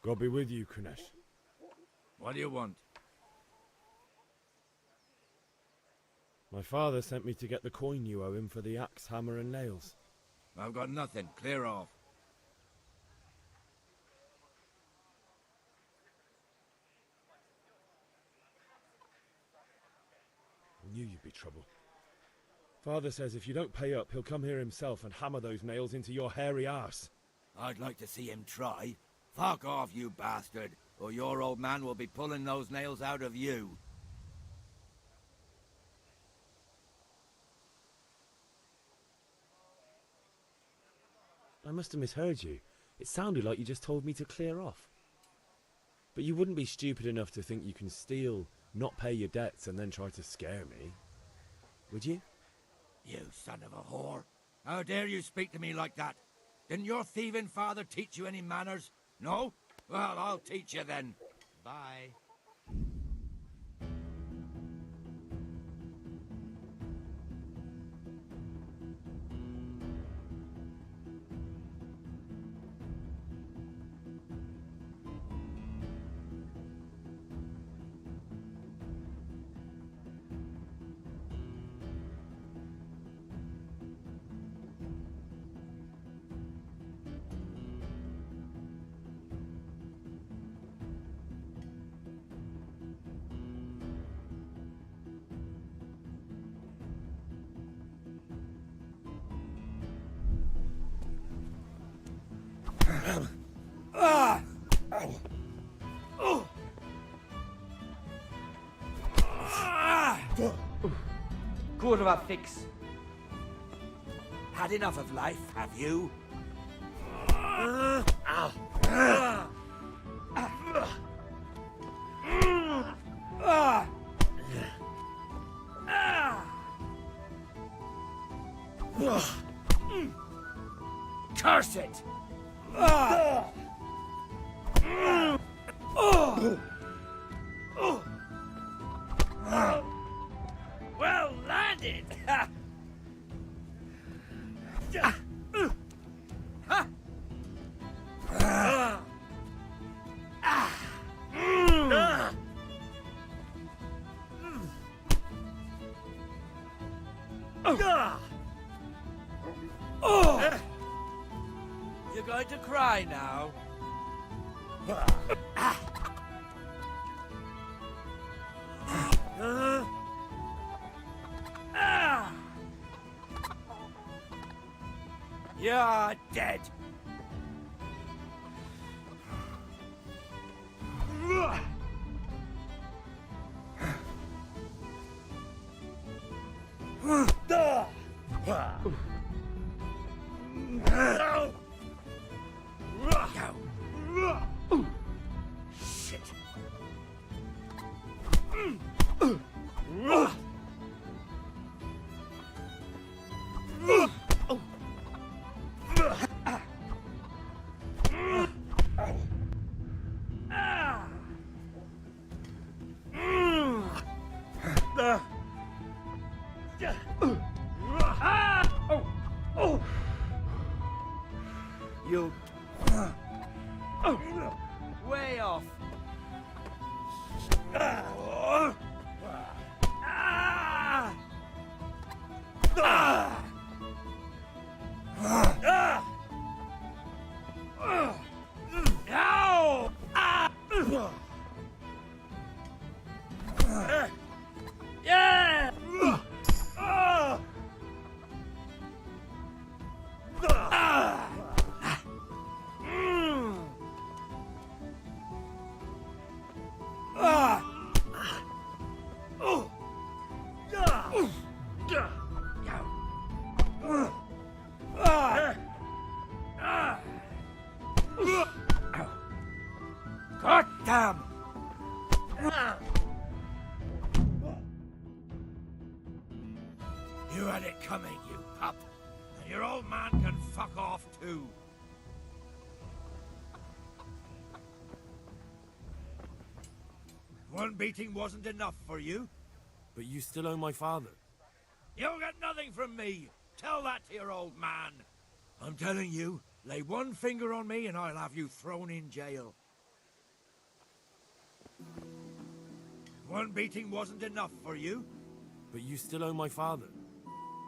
God be with you, Kunesh. What do you want? My father sent me to get the coin you owe him for the axe, hammer and nails. I've got nothing. Clear off. I knew you'd be trouble. Father says if you don't pay up, he'll come here himself and hammer those nails into your hairy arse. I'd like to see him try. Fuck off, you bastard, or your old man will be pulling those nails out of you. I must have misheard you. It sounded like you just told me to clear off. But you wouldn't be stupid enough to think you can steal, not pay your debts, and then try to scare me, would you? You son of a whore. How dare you speak to me like that? Didn't your thieving father teach you any manners? No? Well, I'll teach you then. Bye. Kurwa fix. Had enough of life, have you? Curse it! Well landed! You're going to cry now. You're dead. Shit. You way off. Yeah! God damn! You had it coming, you pup. And your old man can fuck off too. One beating wasn't enough for you. But you still owe my father. You'll get nothing from me. Tell that to your old man. I'm telling you, lay one finger on me and I'll have you thrown in jail. One beating wasn't enough for you? But you still owe my father.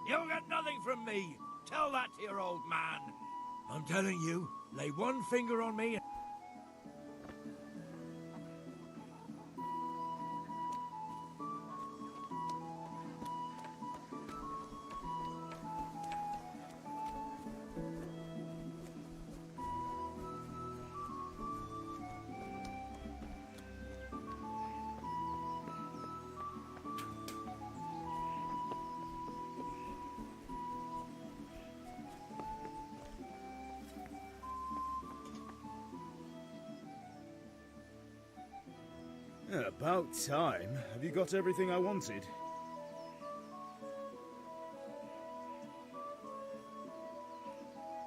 You'll get nothing from me. Tell that to your old man. I'm telling you, lay one finger on me. About time. Have you got everything I wanted?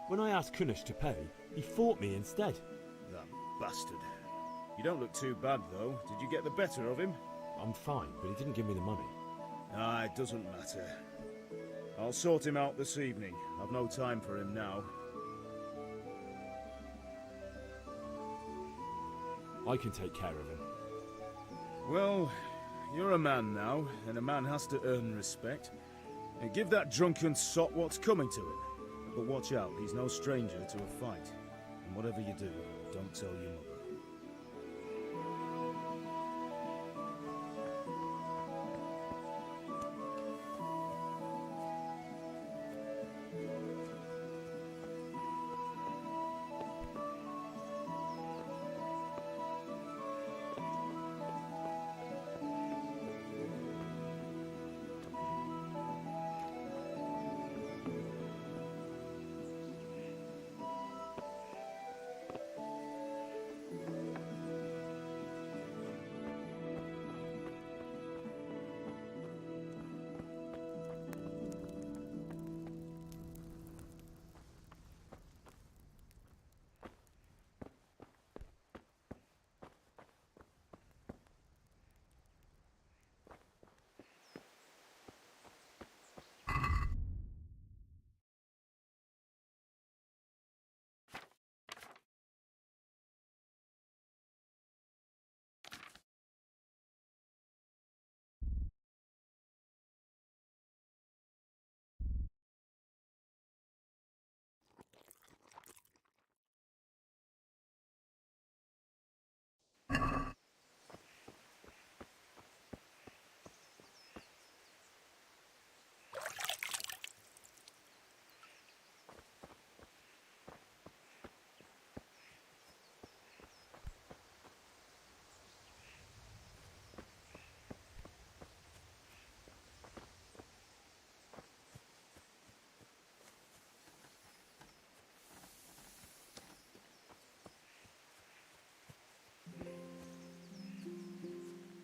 When I asked Kunish to pay, he fought me instead. That bastard. You don't look too bad, though. Did you get the better of him? I'm fine, but he didn't give me the money. Ah, it doesn't matter. I'll sort him out this evening. I've no time for him now. I can take care of him. Well, you're a man now, and a man has to earn respect. And give that drunken sot what's coming to him. But watch out, he's no stranger to a fight. And whatever you do, don't tell your mother.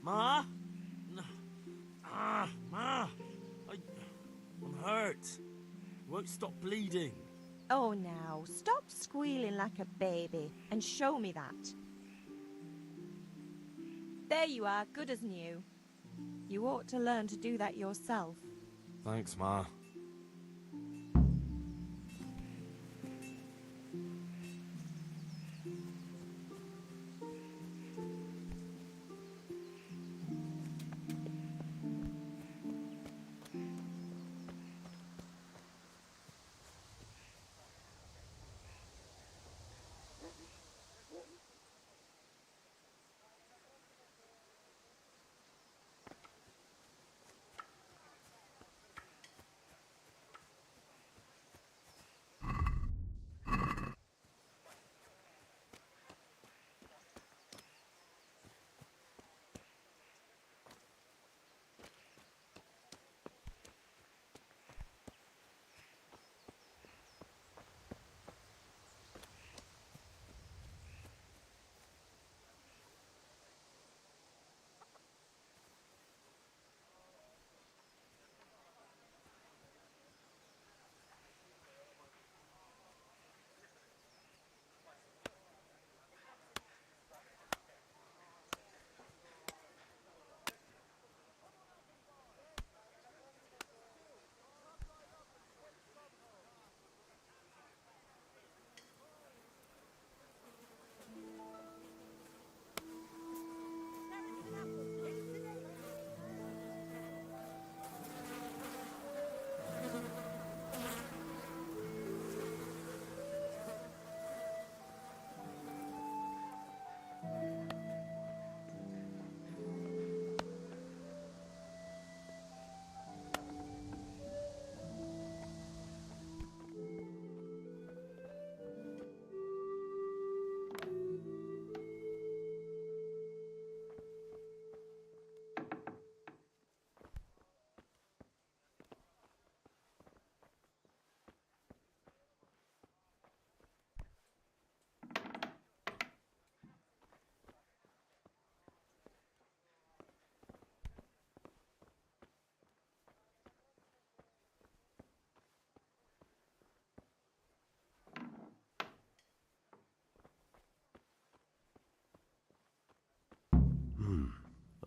Ma? Ma! I'm hurt. Won't stop bleeding. Oh, now, stop squealing like a baby and show me that. There you are, good as new. You ought to learn to do that yourself. Thanks, Ma.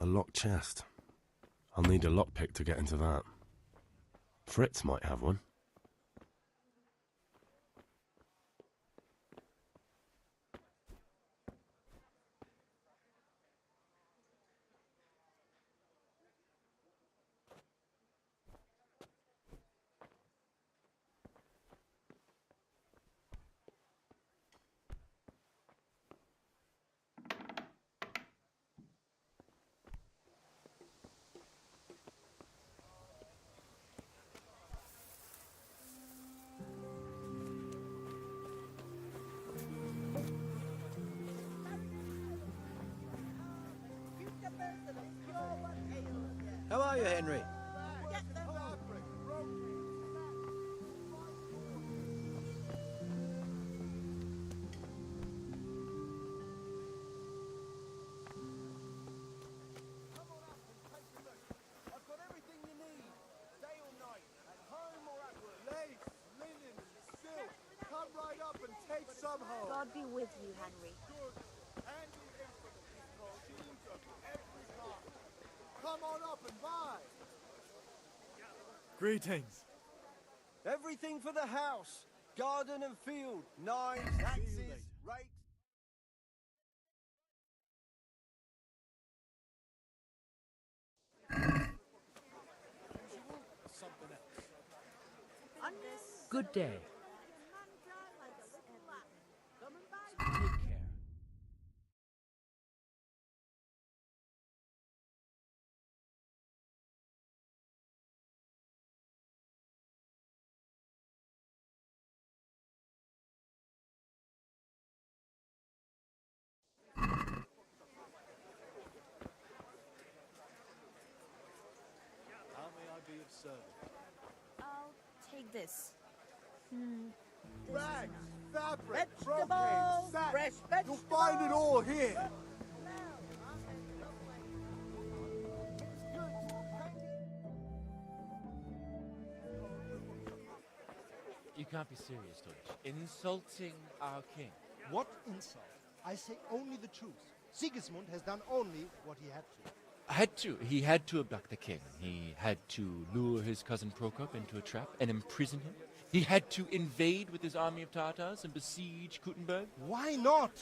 A locked chest. I'll need a lockpick to get into that. Fritz might have one. How are you, Henry? God be with you, Henry. Come on up and buy. Greetings. Everything for the house. Garden and field. Knives, axes, rakes. Good day. Take care. How may I be of service? I'll take this. Rags, fabric, brocade, satin. You'll find it all here. You can't be serious, Deutsch. Insulting our king. What insult? I say only the truth. Sigismund has done only what he had to. He had to abduct the king. He had to lure his cousin Prokop into a trap and imprison him. He had to invade with his army of Tatars and besiege Kuttenberg. Why not?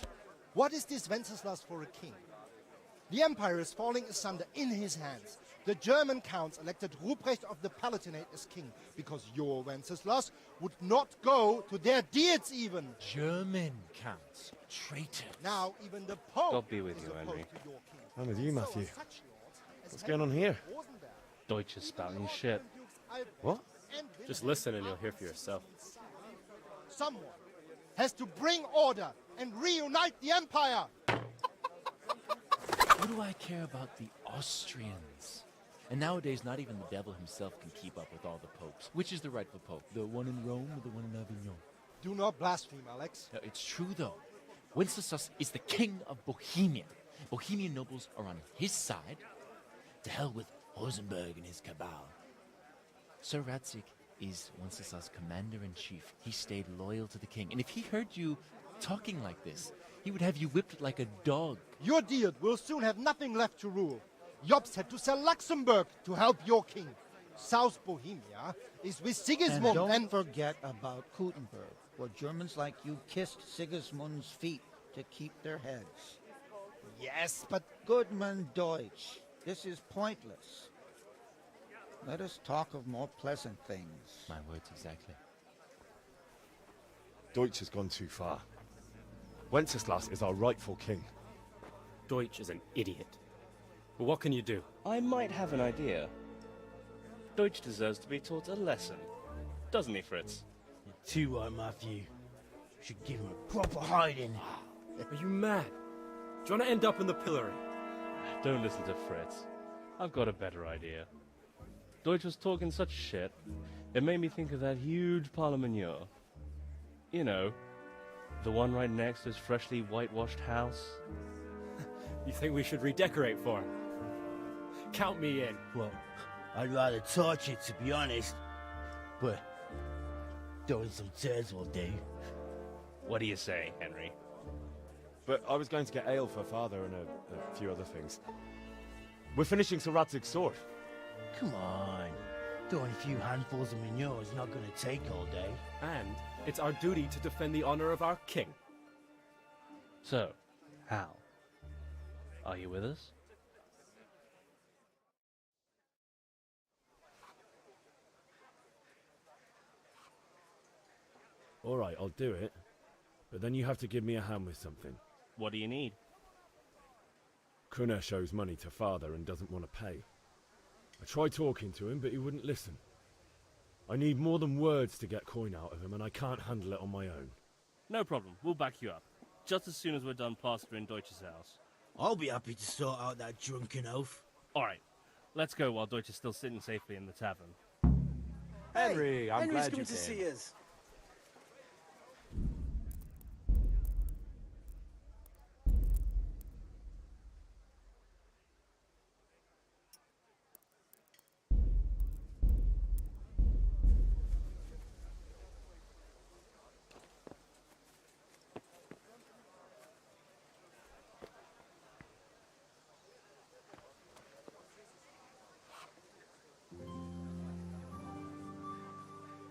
What is this Wenceslas for a king? The empire is falling asunder in his hands. The German counts elected Ruprecht of the Palatinate as king because your Wenceslas would not go to their deeds even. German counts. Traitor. Now even the Pope God be with is you, opposed Henry. to your king. I'm with you, Matthew. So are such lords as What's going on here? Rosenberg, Deutsch is spouting shit. What? and Just listen and you'll hear for yourself. Someone has to bring order and reunite the empire. What do I care about the Austrians? And nowadays, not even the devil himself can keep up with all the popes. Which is the rightful pope? The one in Rome or the one in Avignon? Do not blaspheme, Alex. No, it's true, though. Wenceslas is the king of Bohemia. Bohemian nobles are on his side. To hell with Rosenberg and his cabal. Sir Radzik is Wenceslas' commander-in-chief. He stayed loyal to the king. And if he heard you talking like this, he would have you whipped like a dog. Your Diet will soon have nothing left to rule. Jobst had to sell Luxembourg to help your king. South Bohemia is with Sigismund And don't forget about Kuttenberg, where Germans like you kissed Sigismund's feet to keep their heads. Yes, but Goodman Deutsch, this is pointless. Let us talk of more pleasant things. My words exactly. Deutsch has gone too far. Wenceslas is our rightful king. Deutsch is an idiot. But what can you do? I might have an idea. Deutsch deserves to be taught a lesson. Doesn't he, Fritz? You're too right, Matthew. Should give him a proper hiding. Are you mad? Do you want to end up in the pillory? Don't listen to Fritz. I've got a better idea. Deutsch was talking such shit, it made me think of that huge Parliament. You know, the one right next to his freshly whitewashed house. You think we should redecorate for him? Count me in. Well, I'd rather torch it, to be honest. But throwing some chairs will do. What do you say, Henry? But I was going to get ale for father and a few other things. We're finishing Sir Radzig's sword. Come on. Throwing a few handfuls of manure is not going to take all day. And it's our duty to defend the honor of our king. So, Hal, are you with us? Alright, I'll do it. But then you have to give me a hand with something. What do you need? Kruna shows money to father and doesn't want to pay. I tried talking to him, but he wouldn't listen. I need more than words to get coin out of him, and I can't handle it on my own. No problem, we'll back you up. Just as soon as we're done plastering Deutsch's house. I'll be happy to sort out that drunken oaf. Alright, let's go while Deutsch is still sitting safely in the tavern. Henry, I'm Henry's glad coming you to came. see us.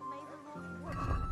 May the Lord watch you.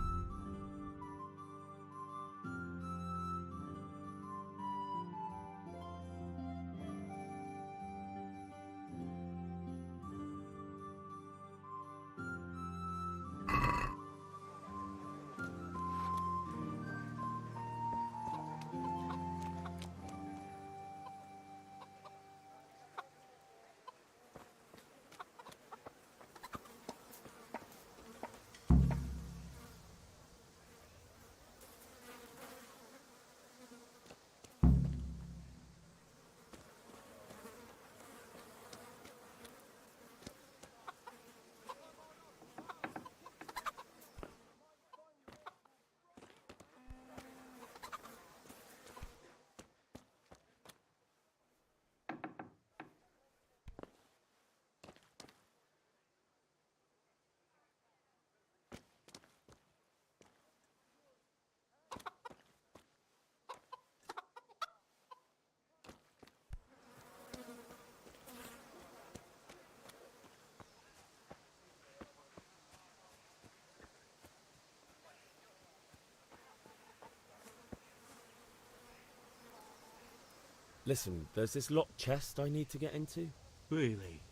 Listen, there's this locked chest I need to get into. Really?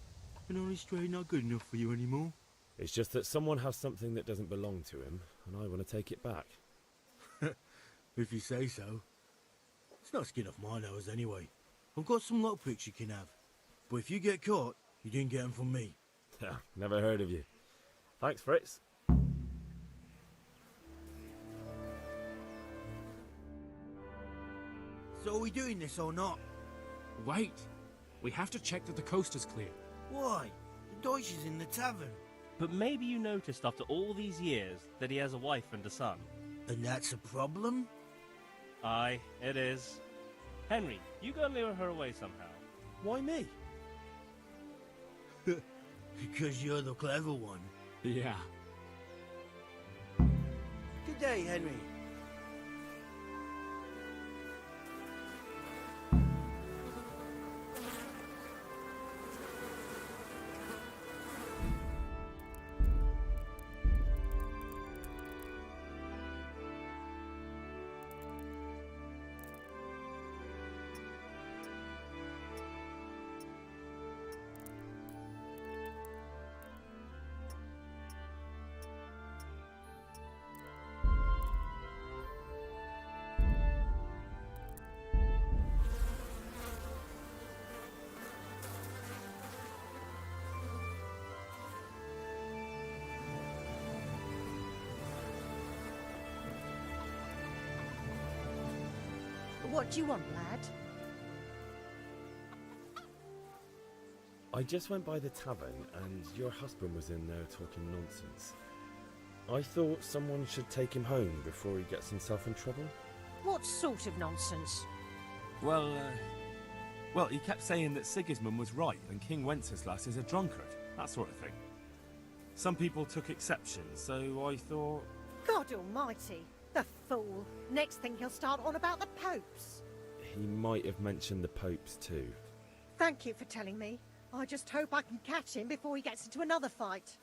And only straight not good enough for you anymore? It's just that someone has something that doesn't belong to him, and I want to take it back. If you say so. It's not skin off my nose anyway. I've got some lockpicks you can have. But if you get caught, you didn't get them from me. Never heard of you. Thanks, Fritz. So are we doing this or not? Wait. We have to check that the coast is clear. Why? The Deutsch is in the tavern. But maybe you noticed after all these years that he has a wife and a son. And that's a problem? Aye, it is. Henry, you go lure her away somehow. Why me? Because you're the clever one. Yeah. Good day, Henry. What do you want, lad? I just went by the tavern and your husband was in there talking nonsense. I thought someone should take him home before he gets himself in trouble. What sort of nonsense? Well, he kept saying that Sigismund was right and King Wenceslas is a drunkard, that sort of thing. Some people took exception, so I thought... God almighty, the fool. Next thing he'll start on about the popes. He might have mentioned the popes too. Thank you for telling me. I just hope I can catch him before he gets into another fight.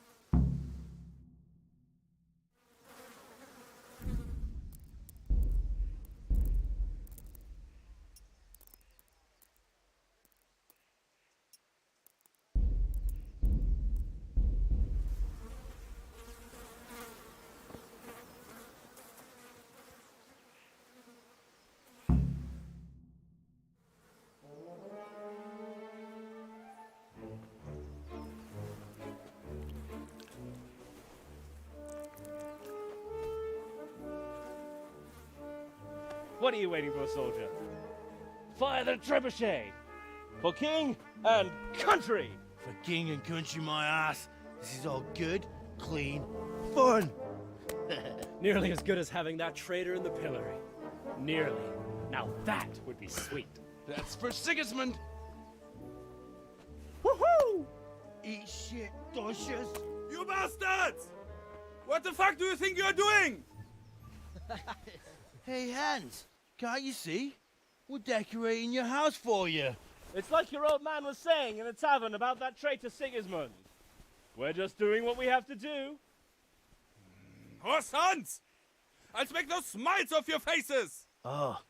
What are you waiting for, soldier? Fire the trebuchet! For king and country! For king and country, my ass. This is all good, clean, fun. Nearly as good as having that traitor in the pillory. Nearly. Now that would be sweet. That's for Sigismund. Woohoo! Eat shit, doshes. You bastards! What the fuck do you think you're doing? Hey, Hans, can't you see? We're decorating your house for you. It's like your old man was saying in the tavern about that traitor Sigismund. We're just doing what we have to do. Oh, sons! I'll make those smiles off your faces! Oh,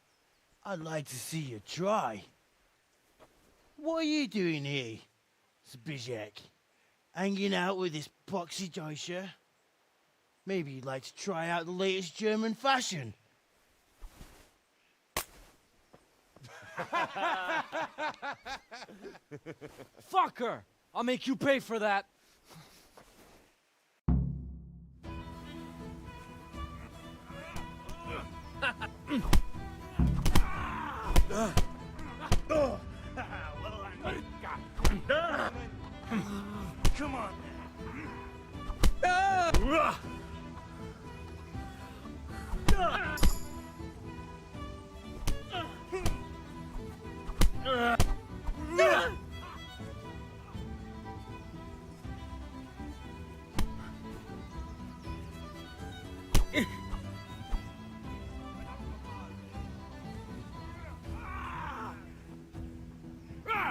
I'd like to see you try. What are you doing here, Zbyszek? Hanging out with this poxy Deutscher? Maybe you'd like to try out the latest German fashion. Fuck her! I'll make you pay for that. Come on.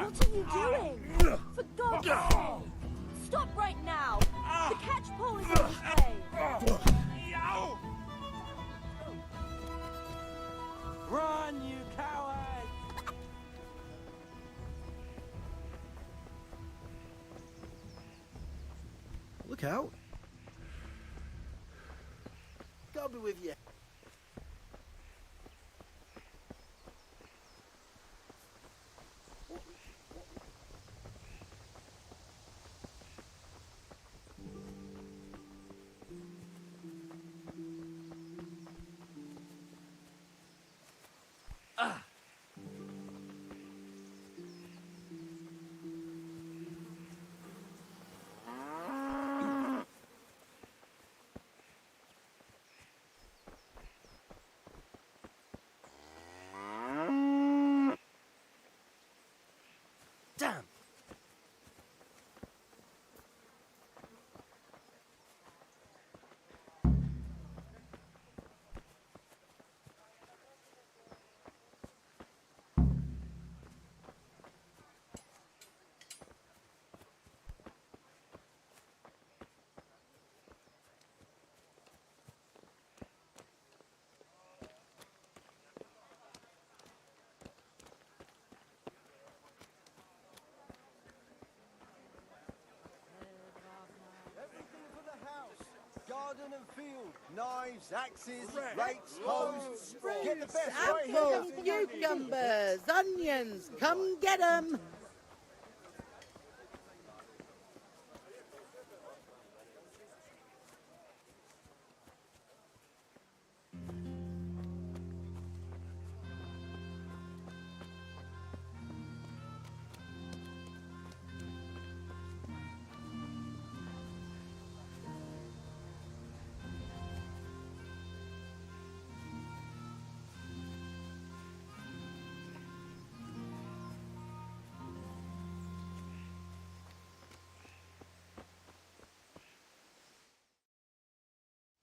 What are you doing? For God's sake! Stop right now! The catch pole is on its way! Run, you coward! Look out. God be with you. Damn. Everything for the house. Garden and field. Knives, axes, rakes, hoes. Get the best right Apples, here. cucumbers, onions, come get 'em!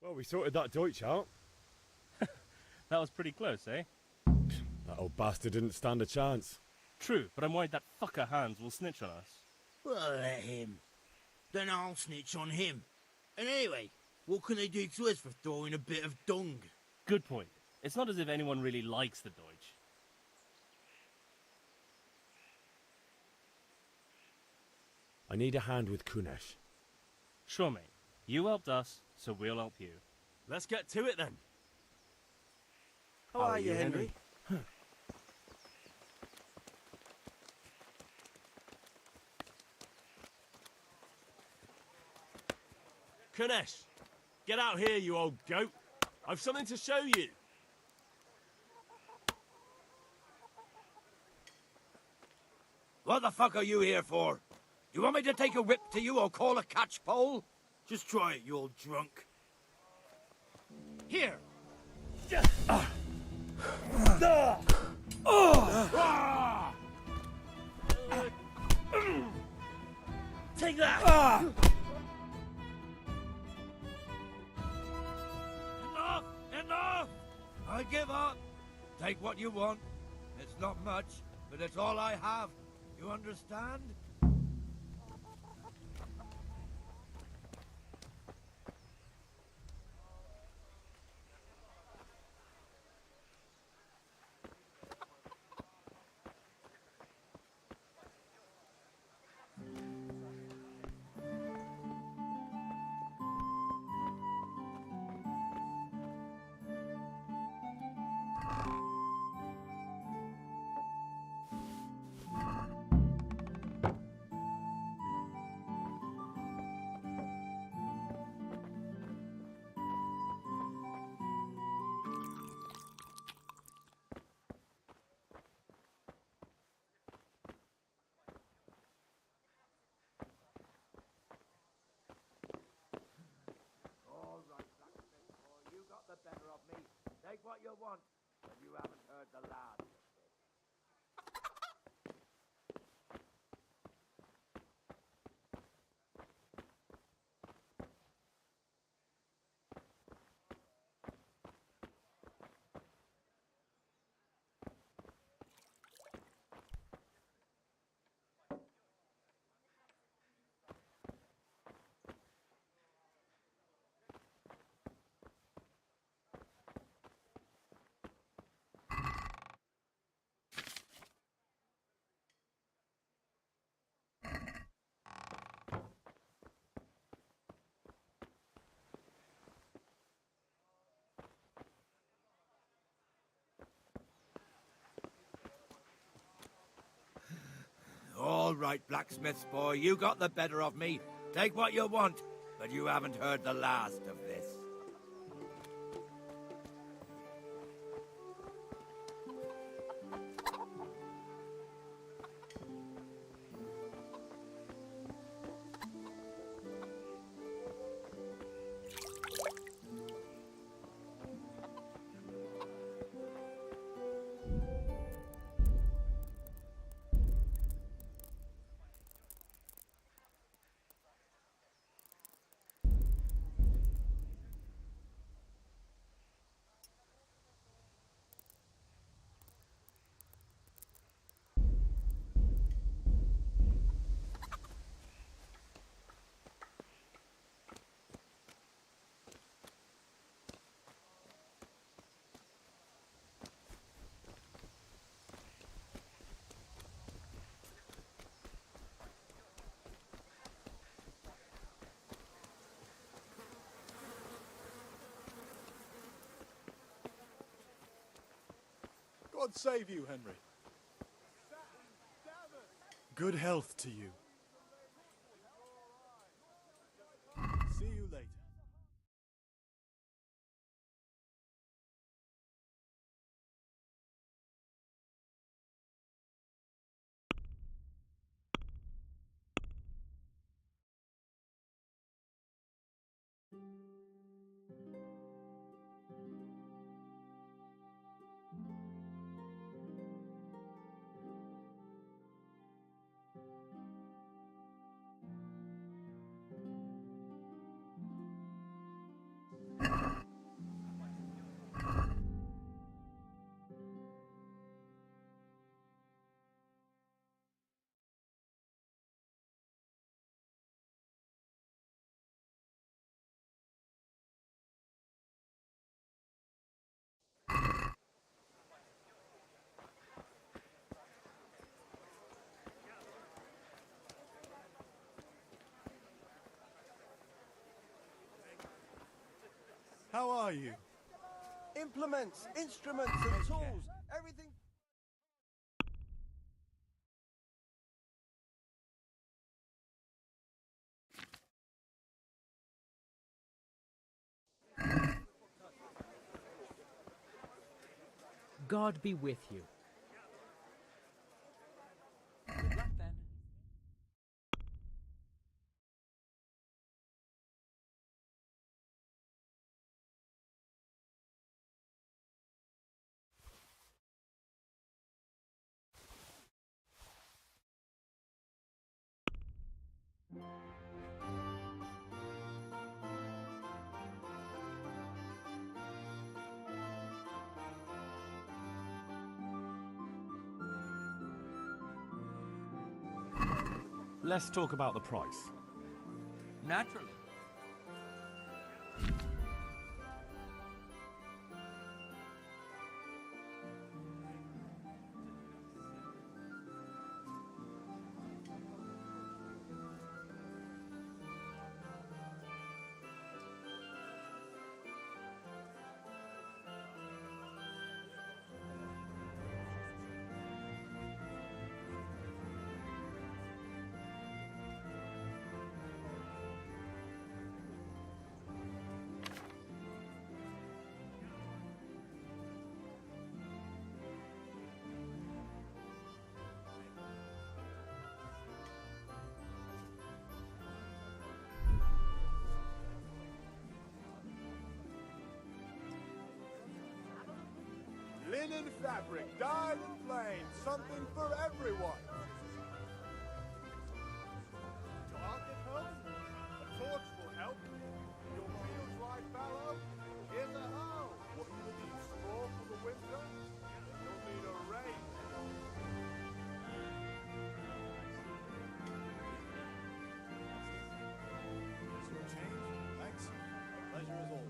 Well, we sorted that Deutsch out. That was pretty close, eh? That old bastard didn't stand a chance. True, but I'm worried that fucker Hans will snitch on us. Well, let him. Then I'll snitch on him. And anyway, what can they do to us for throwing a bit of dung? Good point. It's not as if anyone really likes the Deutsch. I need a hand with Kunesh. Sure, mate. You helped us, so we'll help you. Let's get to it then. How are you, Henry? Kunesh, get out here, you old goat. I've something to show you. What the fuck are you here for? You want me to take a whip to you or call a catch pole? Just try it, you old drunk. Here. Take that! Enough! Enough! I give up. Take what you want. It's not much, but it's all I have. You understand? Better of me. Take what you want, but you haven't heard the last of this. All right, blacksmith's boy, you got the better of me. Take what you want, but you haven't heard the last of this. God save you, Henry. Good health to you. See you later. How are you? Implements, instruments, and tools. Everything. God be with you. Good luck then. Let's talk about the price. Naturally. Linen fabric, dyed and plain, something for everyone. I'll get home. A torch will help. Your fields lie fallow. Here's a hoe. What you will need straw for the winter? You'll need a rake. Some change? Thanks. A pleasure as always.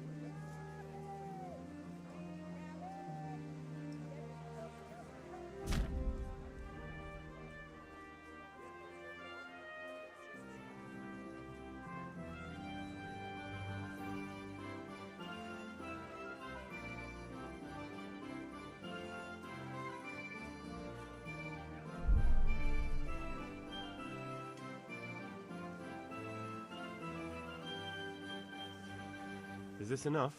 Is this enough?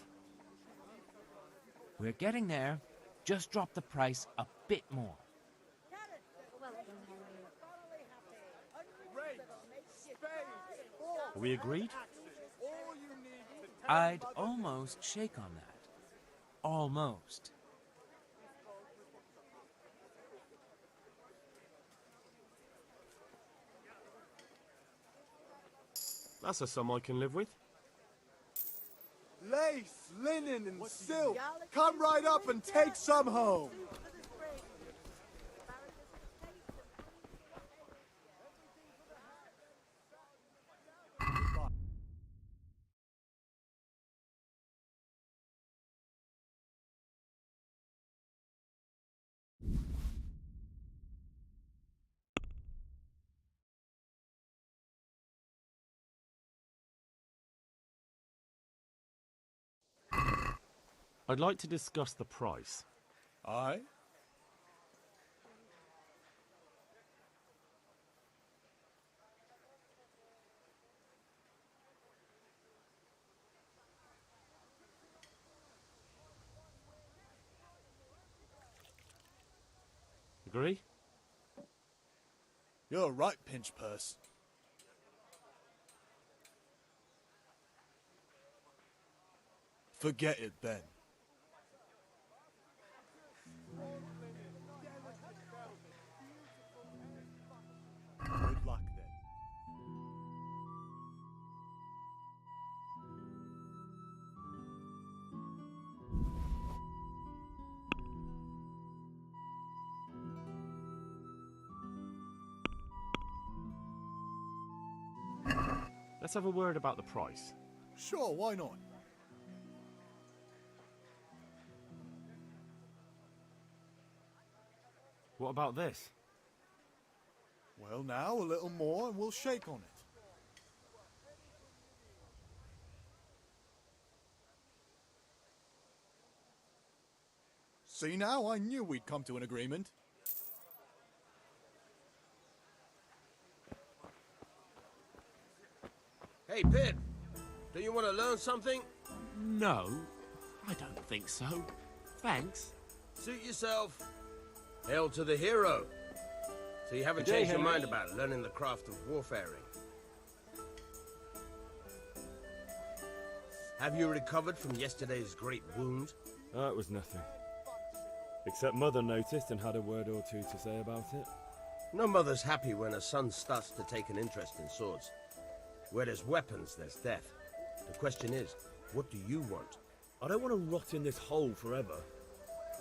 We're getting there. Just drop the price a bit more. Are we agreed? I'd almost shake on that. Almost. That's a sum I can live with. Lace, linen, and silk. Come right up and take some home. I'd like to discuss the price. Aye? Agree? You're right, pinch purse. Forget it then. Good luck then. Let's have a word about the price. Sure, why not? What about this? Well, now a little more and we'll shake on it. See now, I knew we'd come to an agreement. Hey, Pip. Do you want to learn something? No, I don't think so. Thanks. Suit yourself. Hail to the hero. So you haven't Good day, changed your Henry. mind about learning the craft of warfaring? Have you recovered from yesterday's great wound? Oh, it was nothing. Except Mother noticed and had a word or two to say about it. No mother's happy when a son starts to take an interest in swords. Where there's weapons, there's death. The question is, what do you want? I don't want to rot in this hole forever.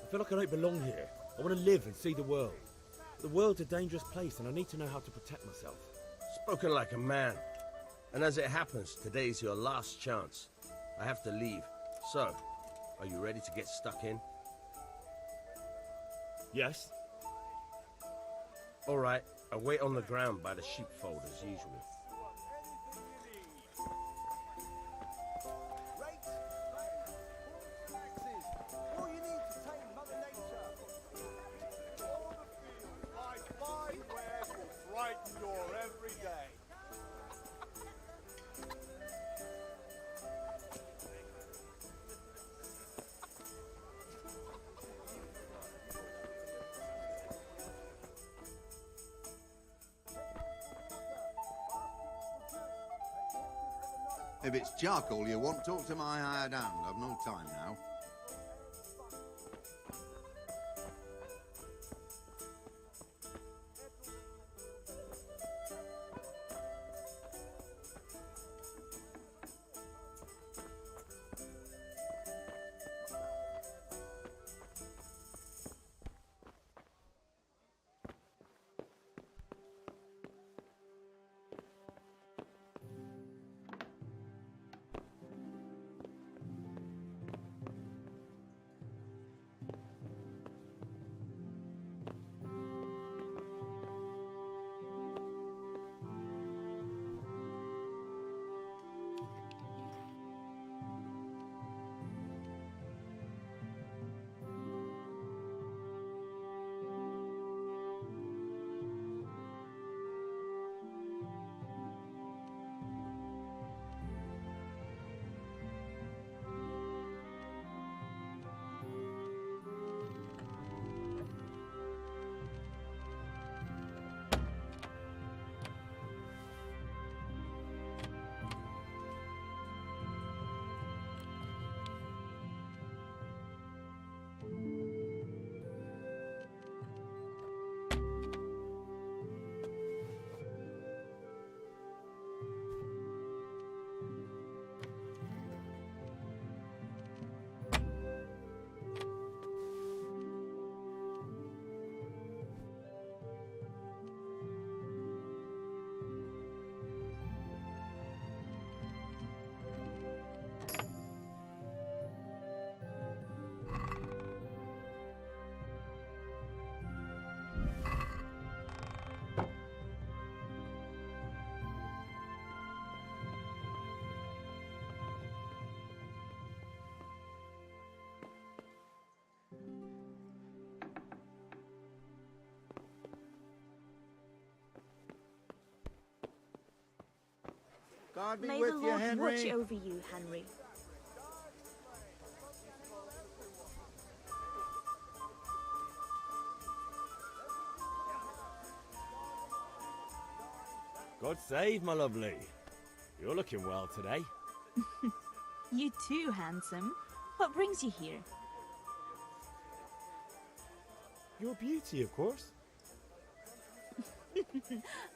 I feel like I don't belong here. I want to live and see the world. The world's a dangerous place and I need to know how to protect myself. Spoken like a man. And as it happens, today's your last chance. I have to leave. So, are you ready to get stuck in? Yes. All right, I'll wait on the ground by the sheepfold as usual. All you need to tame Mother Nature. All the fields, my fine wares will brighten your every day. If it's charcoal you want, talk to my hired hand. I've no time now. God be May with the you, Lord Henry. watch over you, Henry. God save, my lovely. You're looking well today. You too, handsome. What brings you here? Your beauty, of course.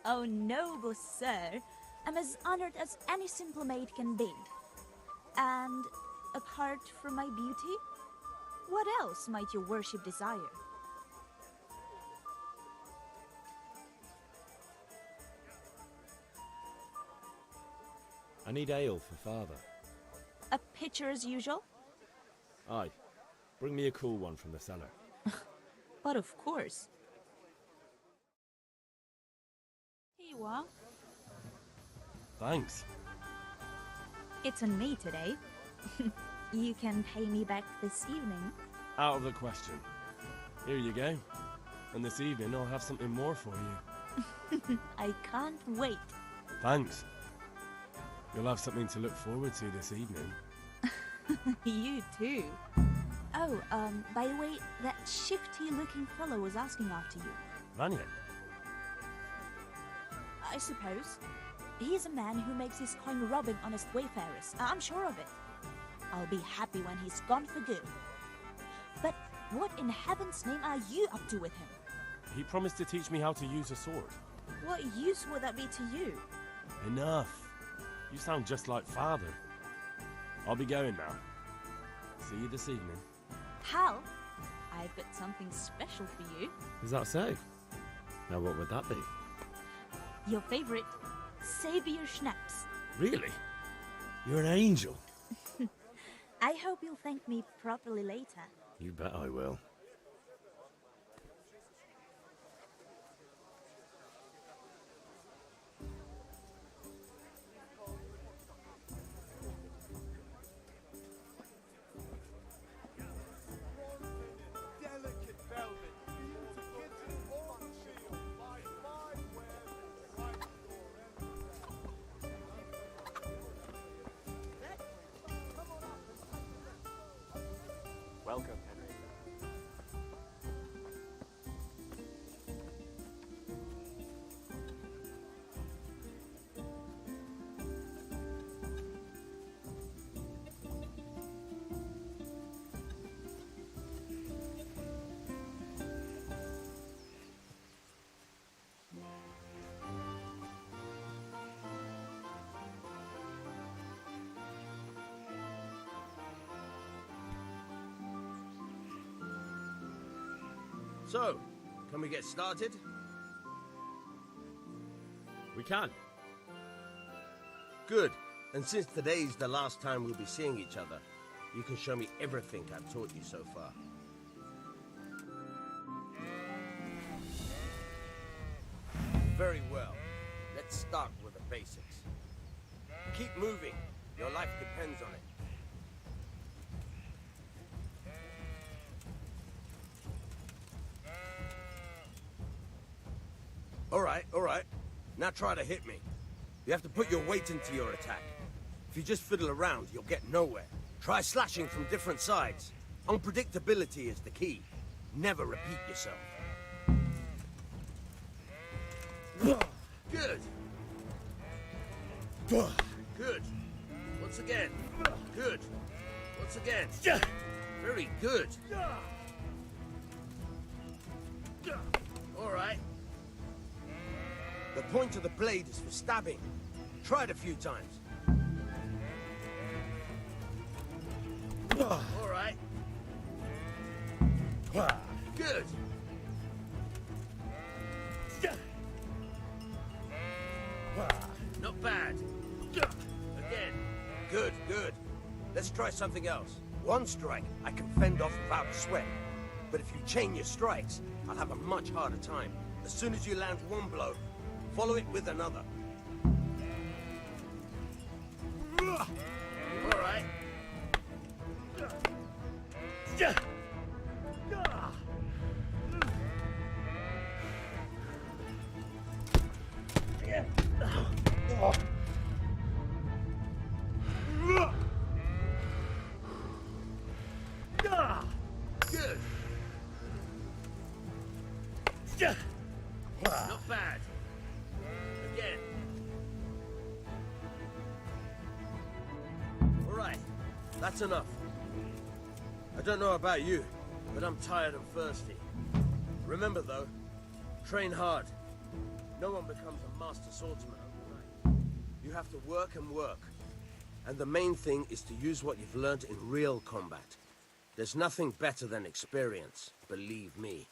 Oh, noble sir. I'm as honored as any simple maid can be. And apart from my beauty, what else might your worship desire? I need ale for father. A pitcher as usual? Aye. Bring me a cool one from the cellar. But of course. Here you are. Thanks. It's on me today. You can pay me back this evening. Out of the question. Here you go. And this evening I'll have something more for you. I can't wait. Thanks. You'll have something to look forward to this evening. You too. Oh, by the way, that shifty-looking fellow was asking after you. Radeon? I suppose. He's a man who makes his coin robbing honest wayfarers. I'm sure of it. I'll be happy when he's gone for good. But what in heaven's name are you up to with him? He promised to teach me how to use a sword. What use would that be to you? Enough. You sound just like Father. I'll be going now. See you this evening. Hal, I've got something special for you. Is that so? Now what would that be? Your favorite, Savior Schnapps. Really? You're an angel. I hope you'll thank me properly later. You bet I will. Delicate velvet, intricate old shield, by fine wear and right Welcome, Henry. So, can we get started? We can. Good. And since today's the last time we'll be seeing each other, you can show me everything I've taught you so far. Very well. Let's start with the basics. Keep moving. Your life depends on it. All right. Now try to hit me. You have to put your weight into your attack. If you just fiddle around, you'll get nowhere. Try slashing from different sides. Unpredictability is the key. Never repeat yourself. Good. Good. Once again. Good. Once again. Very good. All right. The point of the blade is for stabbing. Try it a few times. All right. Good. Not bad. Again. Good, good. Let's try something else. One strike I can fend off without a sweat. But if you chain your strikes, I'll have a much harder time. As soon as you land one blow, follow it with another. All right. Good. Not bad. Again. All right, that's enough. I don't know about you, but I'm tired and thirsty. Remember though, train hard. No one becomes a master swordsman overnight. You have to work and work. And the main thing is to use what you've learned in real combat. There's nothing better than experience, believe me.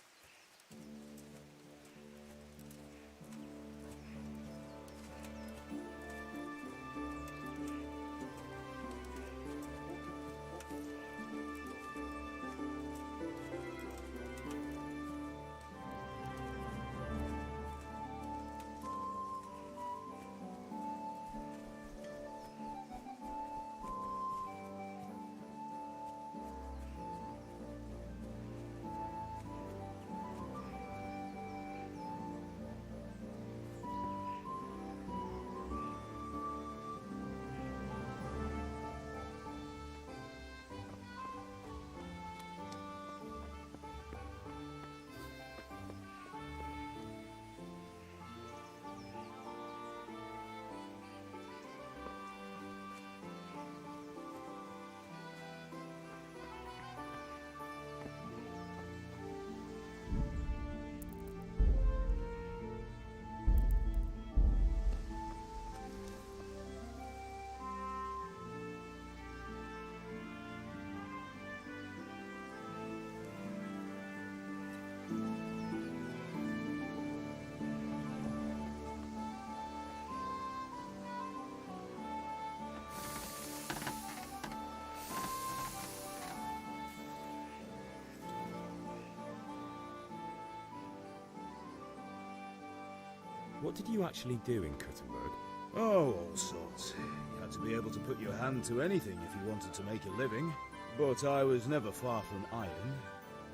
What did you actually do in Kuttenberg? Oh, all sorts. You had to be able to put your hand to anything if you wanted to make a living. But I was never far from iron.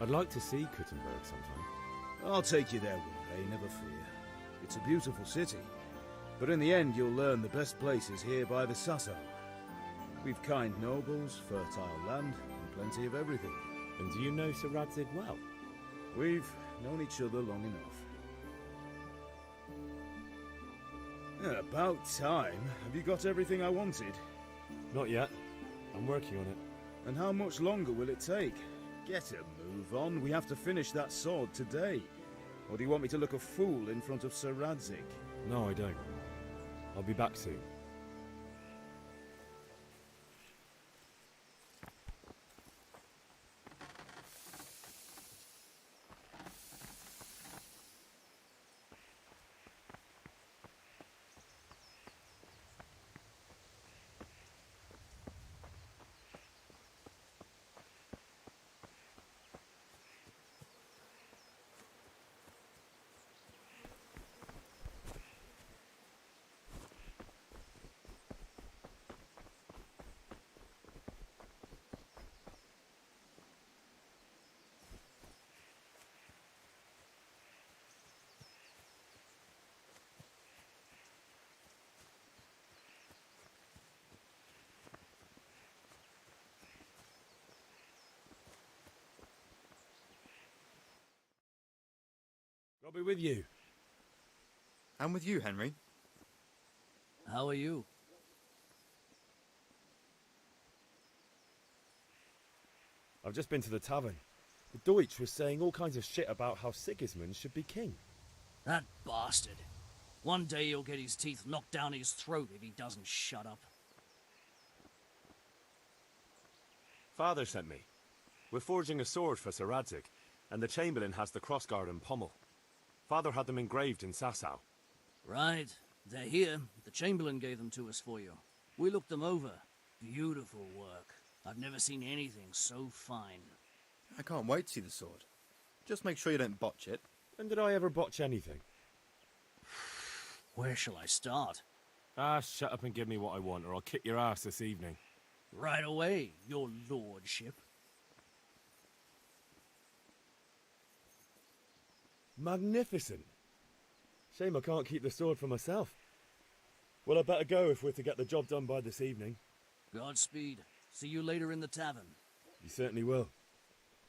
I'd like to see Kuttenberg sometime. I'll take you there one day, never fear. It's a beautiful city. But in the end, you'll learn the best places here by the Sasso. We've kind nobles, fertile land, and plenty of everything. And do you know Sir Radzig well? We've known each other long enough. About time. Have you got everything I wanted? Not yet. I'm working on it. And how much longer will it take? Get a move on. We have to finish that sword today. Or do you want me to look a fool in front of Sir Radzig? No, I don't. I'll be back soon. I'll be with you. I'm with you, Henry. How are you? I've just been to the tavern. The Deutsch was saying all kinds of shit about how Sigismund should be king. That bastard. One day he'll get his teeth knocked down his throat if he doesn't shut up. Father sent me. We're forging a sword for Sir Radzig, and the Chamberlain has the crossguard and pommel. Father had them engraved in Sasau. Right. They're here. The Chamberlain gave them to us for you. We looked them over. Beautiful work. I've never seen anything so fine. I can't wait to see the sword. Just make sure you don't botch it. When did I ever botch anything? Where shall I start? Ah, shut up and give me what I want, or I'll kick your ass this evening. Right away, your lordship. Magnificent. Shame I can't keep the sword for myself. Well, I better go if we're to get the job done by this evening. Godspeed. See you later in the tavern. You certainly will.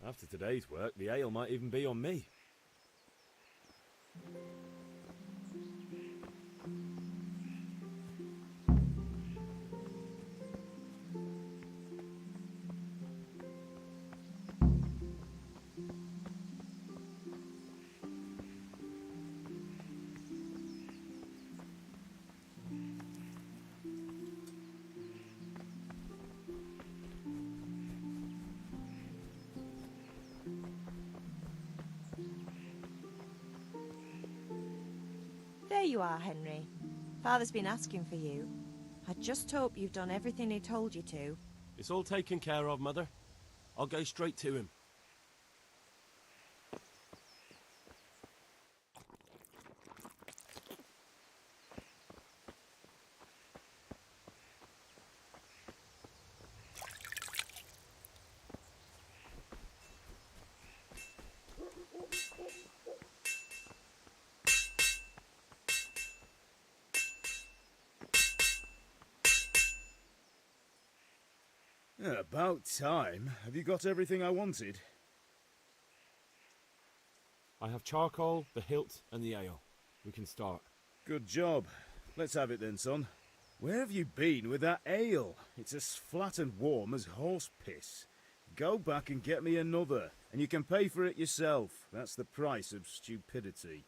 After today's work, the ale might even be on me. There you are, Henry. Father's been asking for you. I just hope you've done everything he told you to. It's all taken care of, Mother. I'll go straight to him. About time. Have you got everything I wanted? I have charcoal, the hilt, and the ale. We can start. Good job. Let's have it then, son. Where have you been with that ale? It's as flat and warm as horse piss. Go back and get me another, and you can pay for it yourself. That's the price of stupidity.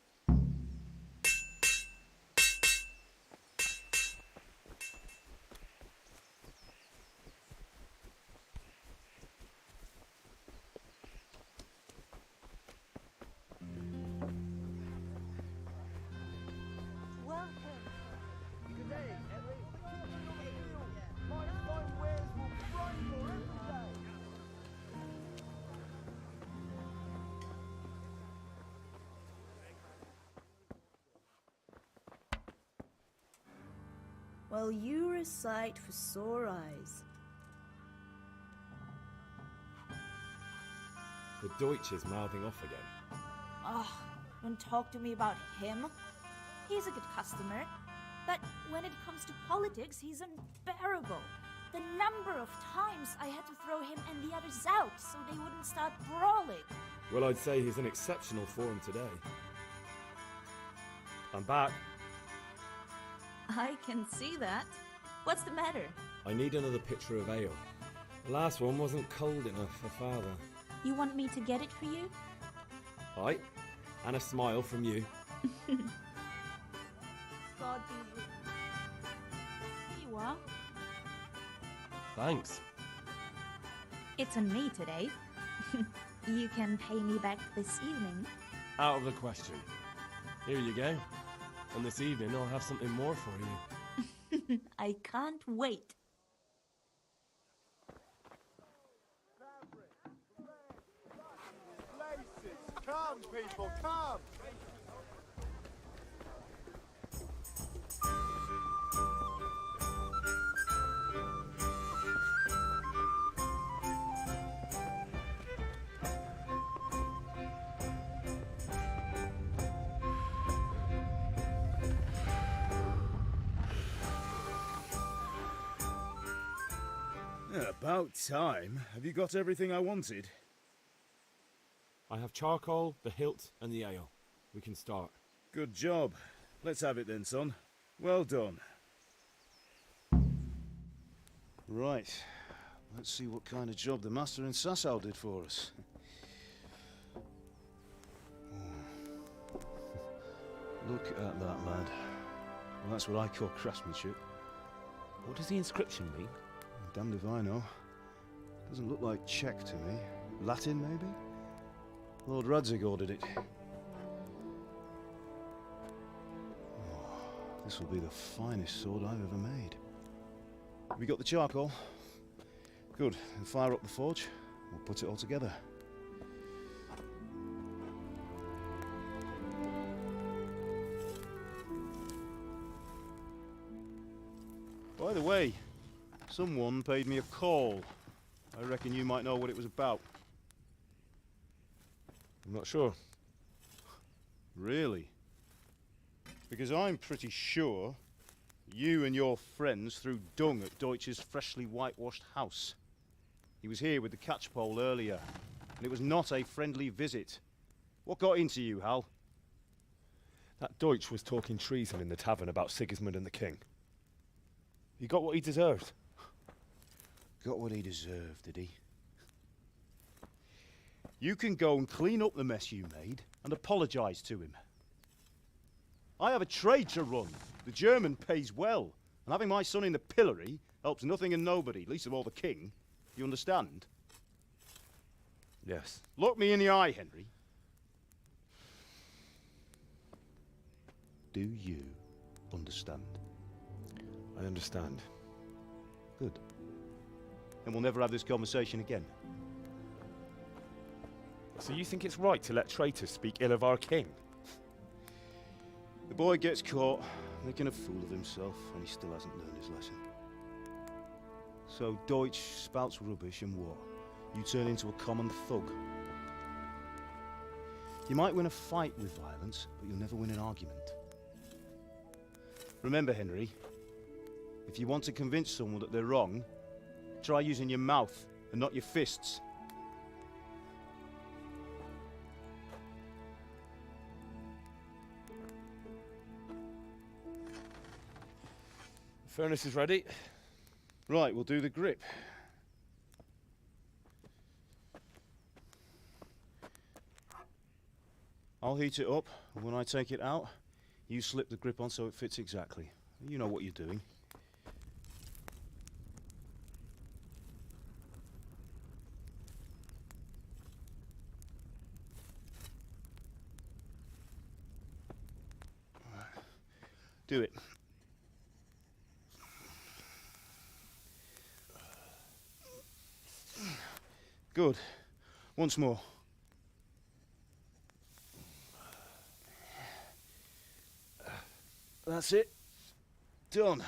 Well, you're a sight for sore eyes. The Deutsch is mouthing off again. Oh, don't talk to me about him. He's a good customer. But when it comes to politics, he's unbearable. The number of times I had to throw him and the others out so they wouldn't start brawling. Well, I'd say he's in exceptional form today. I'm back. I can see that. What's the matter? I need another pitcher of ale. The last one wasn't cold enough for Father. You want me to get it for you? Aye, and a smile from you. God be with you. Here you are. Thanks. It's on me today. You can pay me back this evening. Out of the question. Here you go. And this evening I'll have something more for you. I can't wait. Places. Come, people, come! About time. Have you got everything I wanted? I have charcoal, the hilt, and the ale. We can start. Good job. Let's have it then, son. Well done. Right. Let's see what kind of job the master in Sasau did for us. Look at that, lad. Well, that's what I call craftsmanship. What does the inscription mean? Damned if I know. Doesn't look like Czech to me. Latin, maybe? Lord Radzig ordered it. Oh, this will be the finest sword I've ever made. Have you got the charcoal? Good. Then fire up the forge. We'll put it all together. By the way, someone paid me a call. I reckon you might know what it was about. I'm not sure. Really? Because I'm pretty sure you and your friends threw dung at Deutsch's freshly whitewashed house. He was here with the catchpole earlier, and it was not a friendly visit. What got into you, Hal? That Deutsch was talking treason in the tavern about Sigismund and the king. He got what he deserved. Got what he deserved, did he? You can go and clean up the mess you made and apologise to him. I have a trade to run. The German pays well, and having my son in the pillory helps nothing and nobody, least of all the king. You understand? Yes. Look me in the eye, Henry. Do you understand? I understand. Good. And we'll never have this conversation again. So you think it's right to let traitors speak ill of our king? The boy gets caught making a fool of himself, and he still hasn't learned his lesson. So Deutsch spouts rubbish, and what? You turn into a common thug. You might win a fight with violence, but you'll never win an argument. Remember, Henry, if you want to convince someone that they're wrong, try using your mouth and not your fists. The furnace is ready. Right, we'll do the grip. I'll heat it up, and when I take it out, you slip the grip on so it fits exactly. You know what you're doing. Do it. Good. Once more. That's it. Done.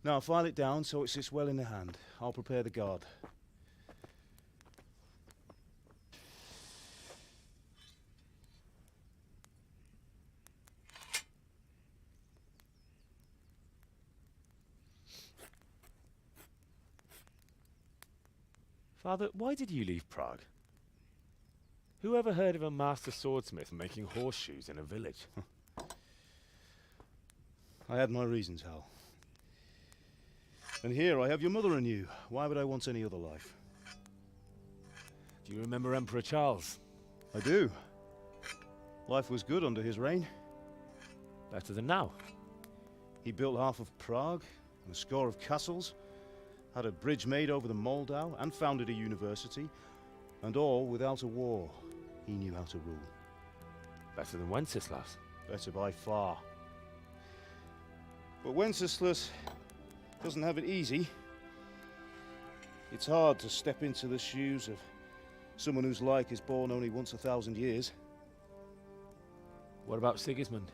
Now file it down so it sits well in the hand. I'll prepare the guard. Father, why did you leave Prague? Who ever heard of a master swordsmith making horseshoes in a village? I had my reasons, Hal. And here I have your mother and you. Why would I want any other life? Do you remember Emperor Charles? I do. Life was good under his reign. Better than now. He built half of Prague and a score of castles, had a bridge made over the Moldau, and founded a university, and all without a war. He knew how to rule. Better than Wenceslas. Better by far. But Wenceslas doesn't have it easy. It's hard to step into the shoes of someone whose like is born only once 1,000 years. What about Sigismund?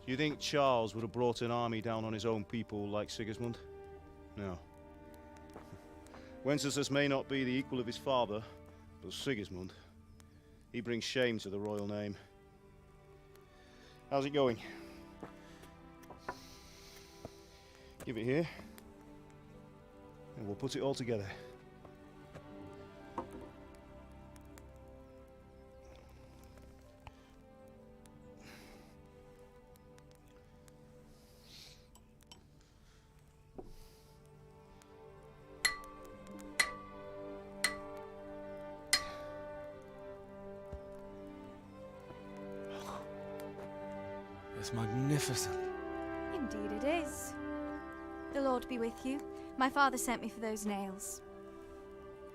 Do you think Charles would have brought an army down on his own people like Sigismund? No. Wenceslas may not be the equal of his father, but Sigismund, he brings shame to the royal name. How's it going? Give it here, and we'll put it all together. It's magnificent. Indeed it is. The Lord be with you. My father sent me for those nails.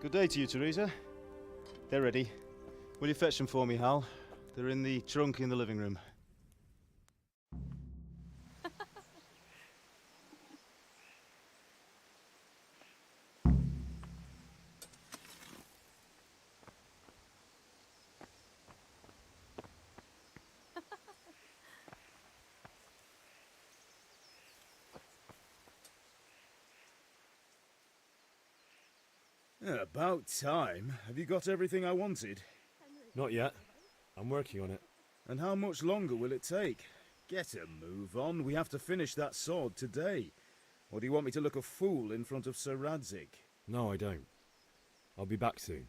Good day to you, Teresa. They're ready. Will you fetch them for me, Hal? They're in the trunk in the living room. About time. Have you got everything I wanted? Not yet. I'm working on it. And how much longer will it take? Get a move on. We have to finish that sword today. Or do you want me to look a fool in front of Sir Radzik? No, I don't. I'll be back soon.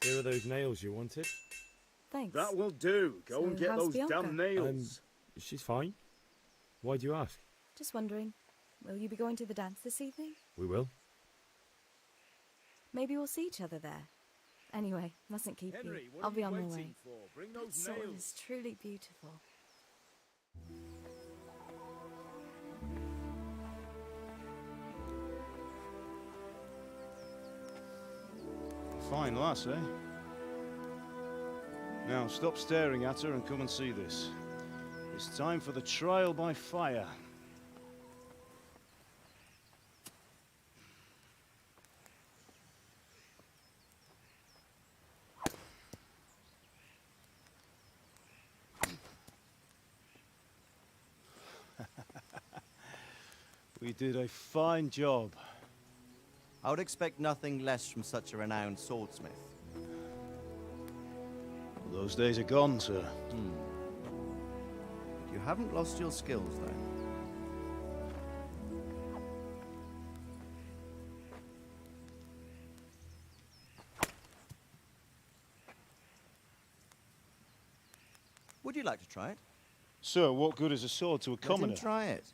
Here are those nails you wanted. Thanks. That will do. Go and get how's those Bianca? damn nails. She's fine. Why do you ask? Just wondering, will you be going to the dance this evening? We will. Maybe we'll see each other there. Anyway, mustn't keep Henry, you. what I'll are be you on my waiting way. for? Bring those That sword nails. is truly beautiful. Fine lass, eh? Now stop staring at her and come and see this. It's time for the trial by fire. We did a fine job. I would expect nothing less from such a renowned swordsmith. Those days are gone, sir. You haven't lost your skills, though. Would you like to try it? Sir, what good is a sword to a commoner? Let him try it.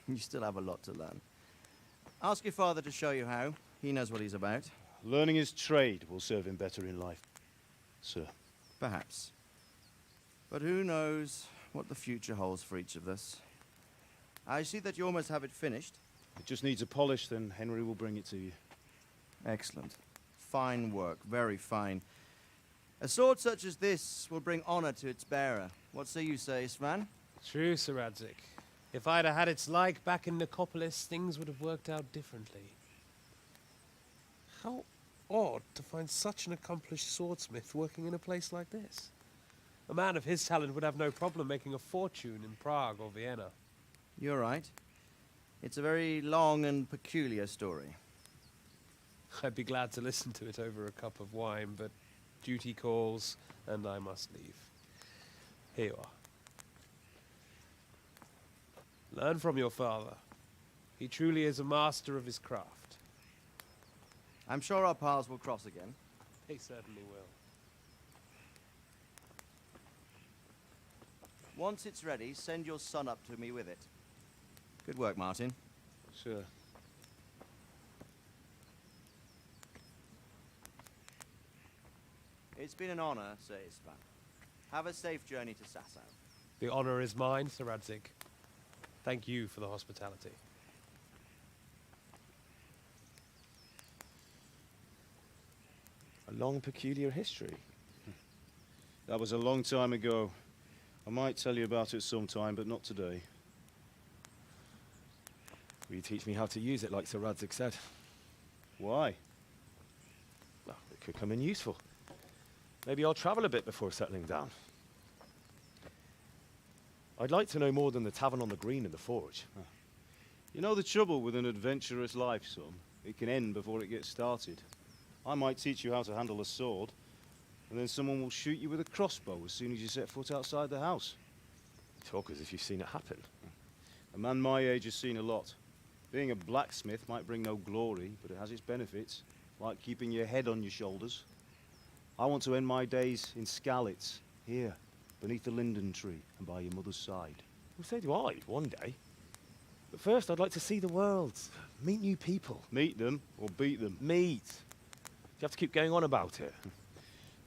You still have a lot to learn. Ask your father to show you how. He knows what he's about. Learning his trade will serve him better in life, sir. Perhaps. But who knows what the future holds for each of us. I see that you almost have it finished. It just needs a polish, then Henry will bring it to you. Excellent. Fine work, very fine. A sword such as this will bring honor to its bearer. What say you, Svan? True, Sir Radzik. If I'd have had its like back in Nicopolis, things would have worked out differently. How odd to find such an accomplished swordsmith working in a place like this. A man of his talent would have no problem making a fortune in Prague or Vienna. You're right. It's a very long and peculiar story. I'd be glad to listen to it over a cup of wine, but duty calls, and I must leave. Here you are. Learn from your father. He truly is a master of his craft. I'm sure our paths will cross again. They certainly will. Once it's ready, send your son up to me with it. Good work, Martin. Sure. It's been an honor, Sir Isvan. Have a safe journey to Sasau. The honor is mine, Sir Radzik. Thank you for the hospitality. A long, peculiar history. That was a long time ago. I might tell you about it sometime, but not today. Will you teach me how to use it like Sir Radzik said? Why? Well, it could come in useful. Maybe I'll travel a bit before settling down. I'd like to know more than the tavern on the green and the forge. You know the trouble with an adventurous life, son? It can end before it gets started. I might teach you how to handle a sword, and then someone will shoot you with a crossbow as soon as you set foot outside the house. Talk as if you've seen it happen. A man my age has seen a lot. Being a blacksmith might bring no glory, but it has its benefits, like keeping your head on your shoulders. I want to end my days in Skalitz, here, beneath the linden tree and by your mother's side. Well, so do I, one day. But first, I'd like to see the world, meet new people. Meet them or beat them? Meet. Do you have to keep going on about it?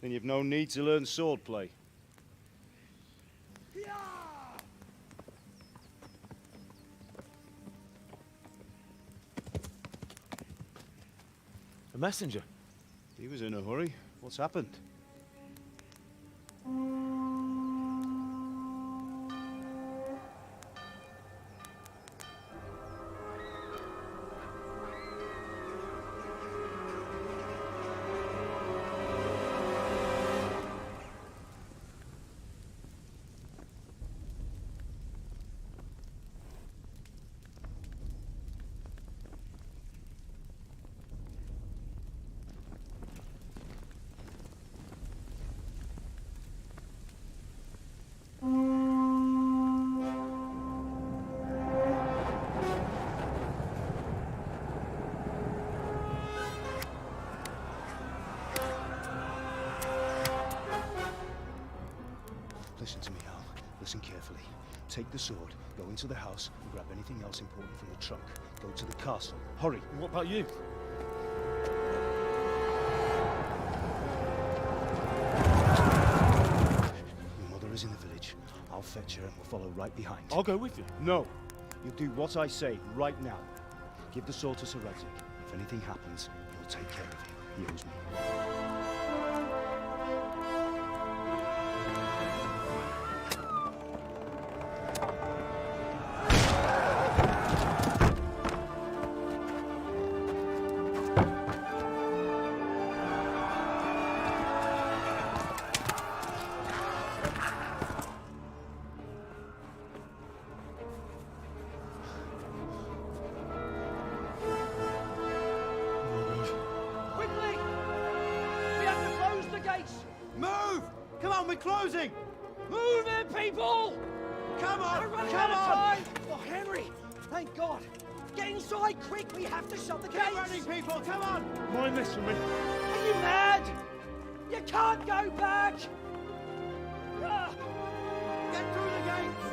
Then you've no need to learn swordplay. A messenger. He was in a hurry. What's happened? Listen to me, Al. Listen carefully. Take the sword, go into the house, and grab anything else important from the trunk. Go to the castle. Hurry. And what about you? Your mother is in the village. I'll fetch her and we'll follow right behind. I'll go with you. No. You'll do what I say right now. Give the sword to Sir Radzik. If anything happens, he'll take care of you. He owes me. Closing! Move it, people! Come on! We're running Come out of on! time! Oh, Henry! Thank God! Get inside, quick! We have to shut the gates! Get ready, people! Come on! Mind this for me. Are you mad? You can't go back! Get through the gates!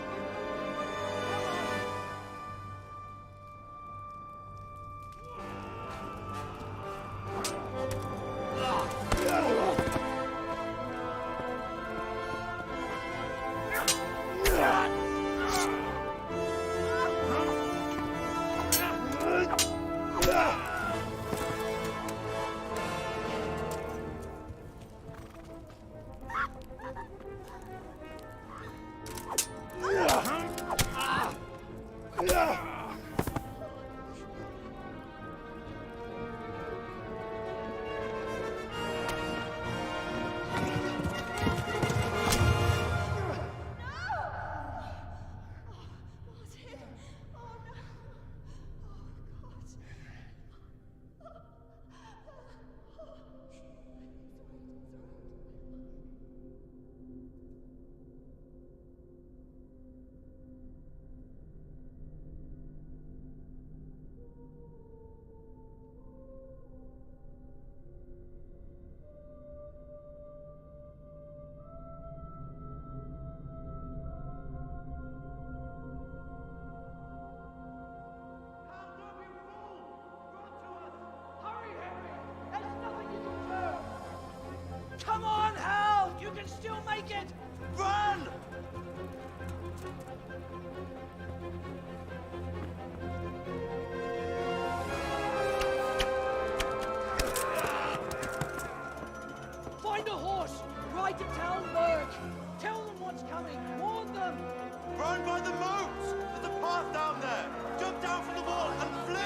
Come on, Hal! You can still make it! Run! Find a horse! Ride to Talmberg! Tell them what's coming! Warn them! Run by the moats! There's a path down there! Jump down from the wall and flee!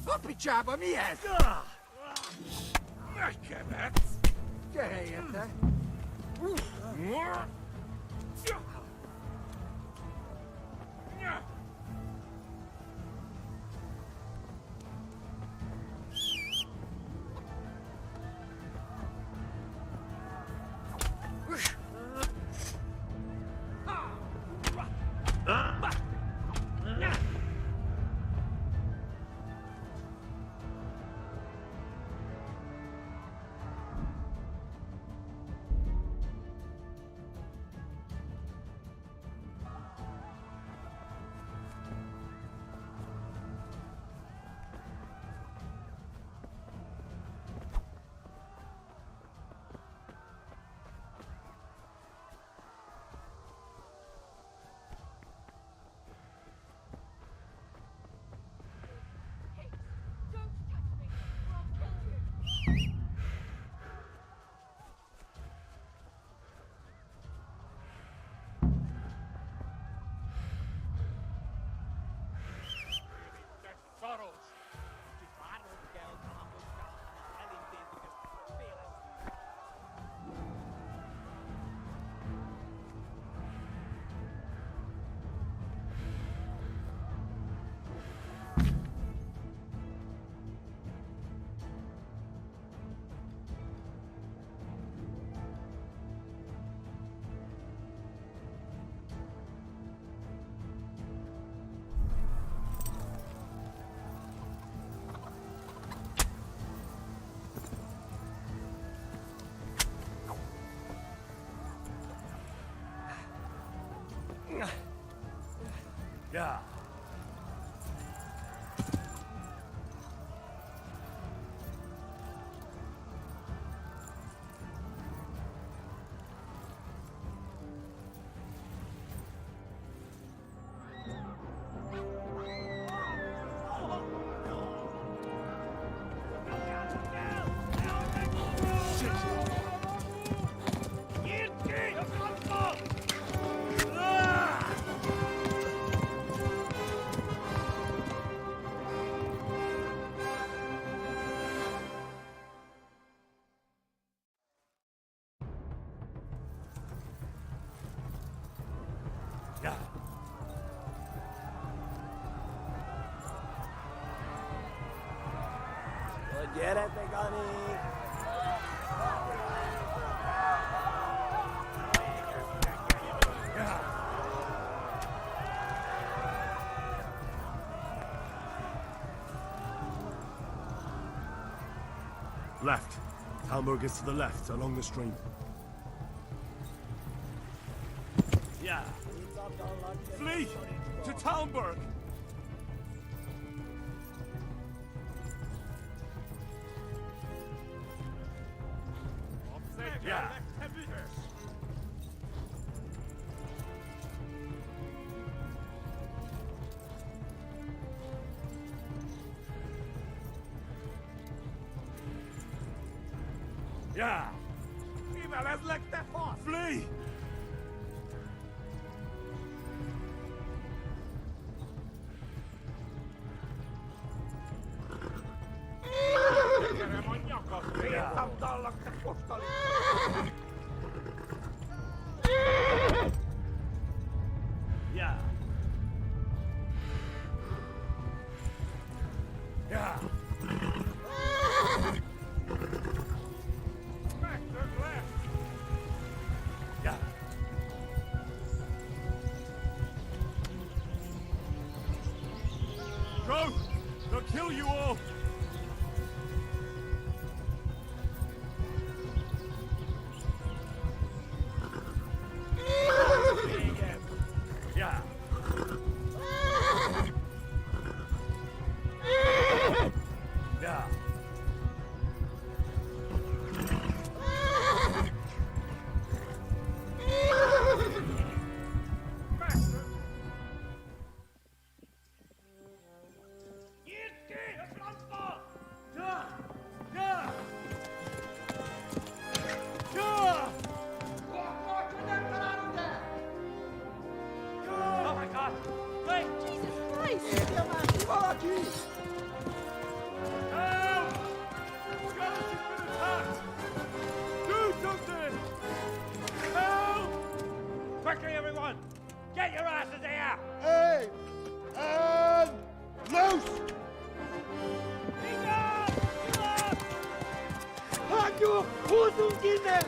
Appicciava miez! Che bet! Che è te? Quédate, Connie. Left. Talmberg is to the left, along the stream. Yeah. Flee! To Talmberg! Yeah. Ja! Immer, wer leckt der vor? Flee! Ja! Ja! Ja! Go! They'll kill you all! Ja! Ja! Oh my God! Wait! Jesus Christ! Help! Skeleton's been attacked! Do something! Help! Quickly, everyone! Get your asses here! Hey! And loose! Hajo! Hosenkinder!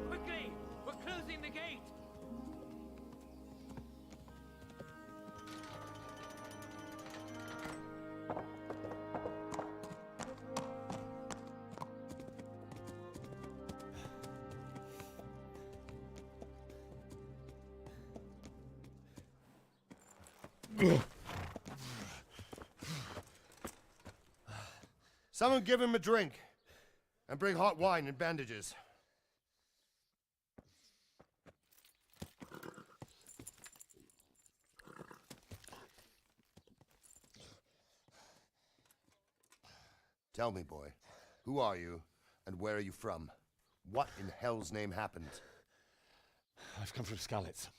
Quickly! We're closing the gate! Someone give him a drink. And bring hot wine and bandages. Tell me, boy, who are you and where are you from? What in hell's name happened? I've come from Skalitz.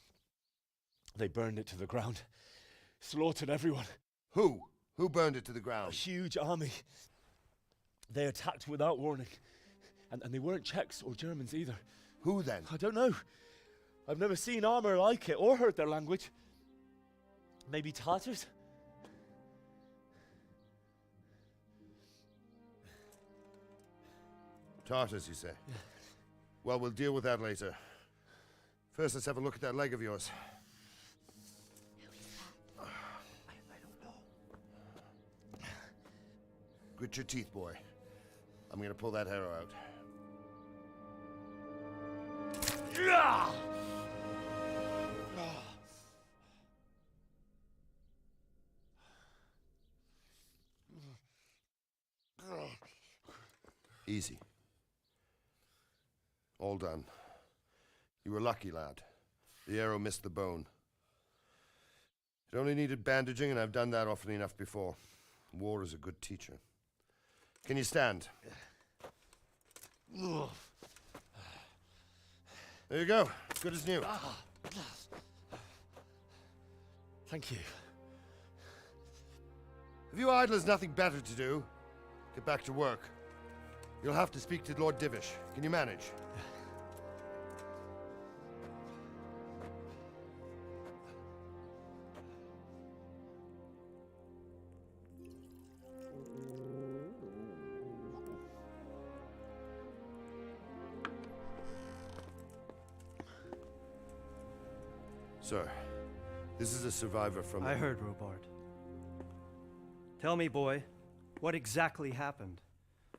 They burned it to the ground. Slaughtered everyone. Who? Who burned it to the ground? A huge army. They attacked without warning. And they weren't Czechs or Germans either. Who then? I don't know. I've never seen armor like it or heard their language. Maybe Tatars? Tartars, you say? Yeah. Well, we'll deal with that later. First, let's have a look at that leg of yours. I don't know. Grit your teeth, boy. I'm gonna pull that arrow out. Easy. All done. You were lucky, lad. The arrow missed the bone. It only needed bandaging, and I've done that often enough before. War is a good teacher. Can you stand? There you go. Good as new. Thank you. If you idlers nothing better to do, get back to work. You'll have to speak to Lord Divish. Can you manage? Sir, this is a survivor from... I heard, Robard. Tell me, boy, what exactly happened?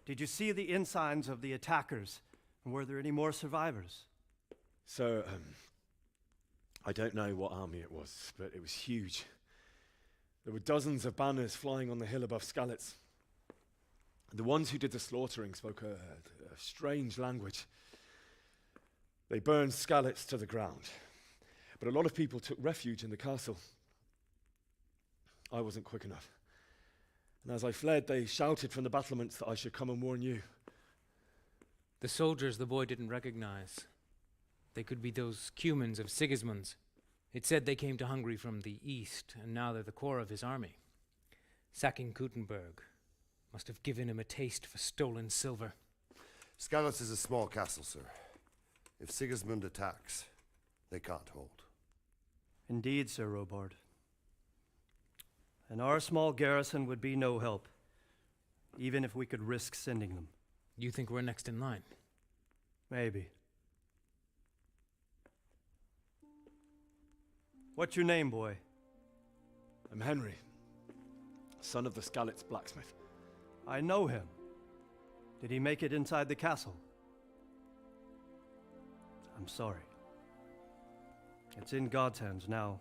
Did you see the ensigns of the attackers? And were there any more survivors? So, I don't know what army it was, but it was huge. There were dozens of banners flying on the hill above Skalitz. The ones who did the slaughtering spoke a strange language. They burned Skalitz to the ground. But a lot of people took refuge in the castle. I wasn't quick enough. And as I fled, they shouted from the battlements that I should come and warn you. The soldiers the boy didn't recognize. They could be those Cumans of Sigismund's. It said they came to Hungary from the east, and now they're the core of his army. Sacking Gutenberg must have given him a taste for stolen silver. Skalitz is a small castle, sir. If Sigismund attacks, they can't hold. Indeed, Sir Robard. And our small garrison would be no help, even if we could risk sending them. You think we're next in line? Maybe. What's your name, boy? I'm Henry, son of the Skalitz blacksmith. I know him. Did he make it inside the castle? I'm sorry. It's in God's hands now.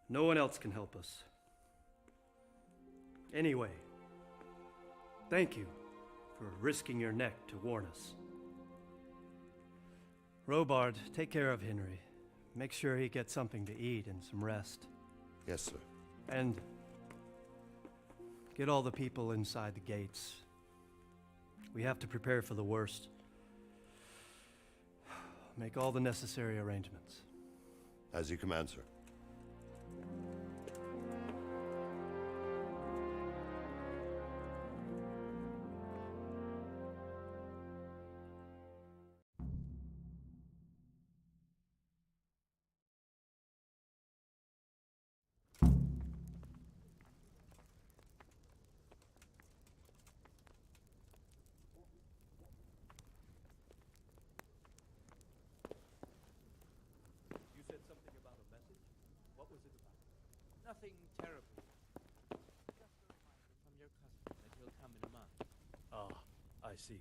No one else can help us. Anyway, thank you for risking your neck to warn us. Robard, take care of Henry. Make sure he gets something to eat and some rest. Yes, sir. And get all the people inside the gates. We have to prepare for the worst. Make all the necessary arrangements. As you command, sir. Nothing terrible. Just a reminder from your cousin that he'll come in a month. Ah, I see.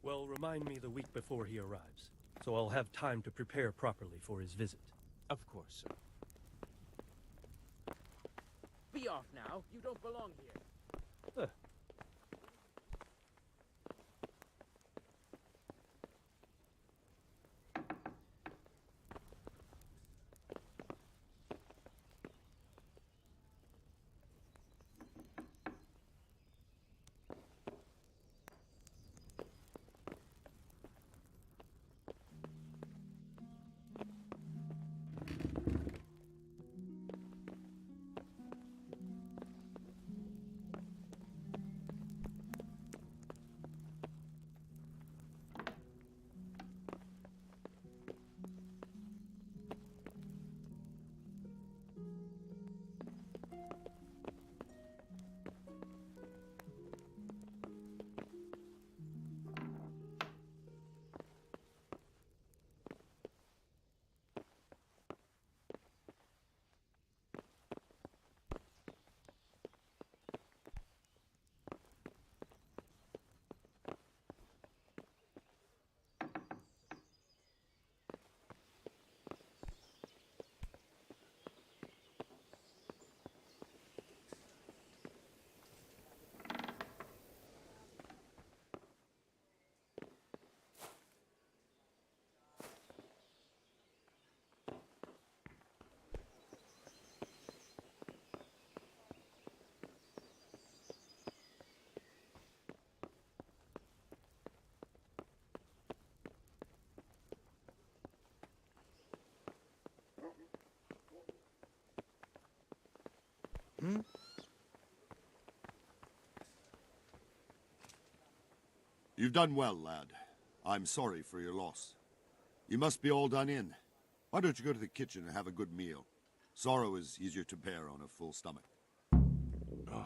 Well, remind me the week before he arrives, so I'll have time to prepare properly for his visit. Of course, sir. Be off now. You don't belong here. You've done well, lad. I'm sorry for your loss. You must be all done in. Why don't you go to the kitchen and have a good meal? Sorrow is easier to bear on a full stomach. Oh,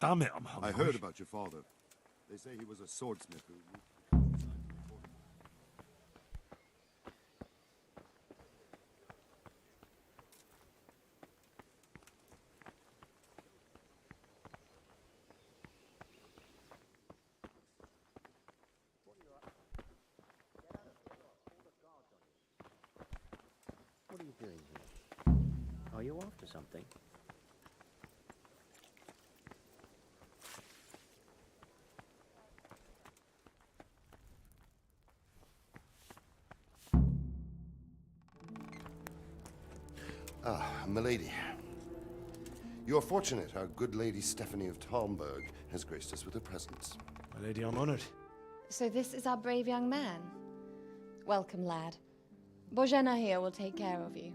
damn it, I'm hungry. I heard about your father. They say he was a swordsmith who... What are you doing here? Are you after something? Ah, milady. You're fortunate our good lady Stephanie of Talmberg has graced us with her presence. My lady, I'm honored. So this is our brave young man. Welcome, lad. Bojena here will take care of you.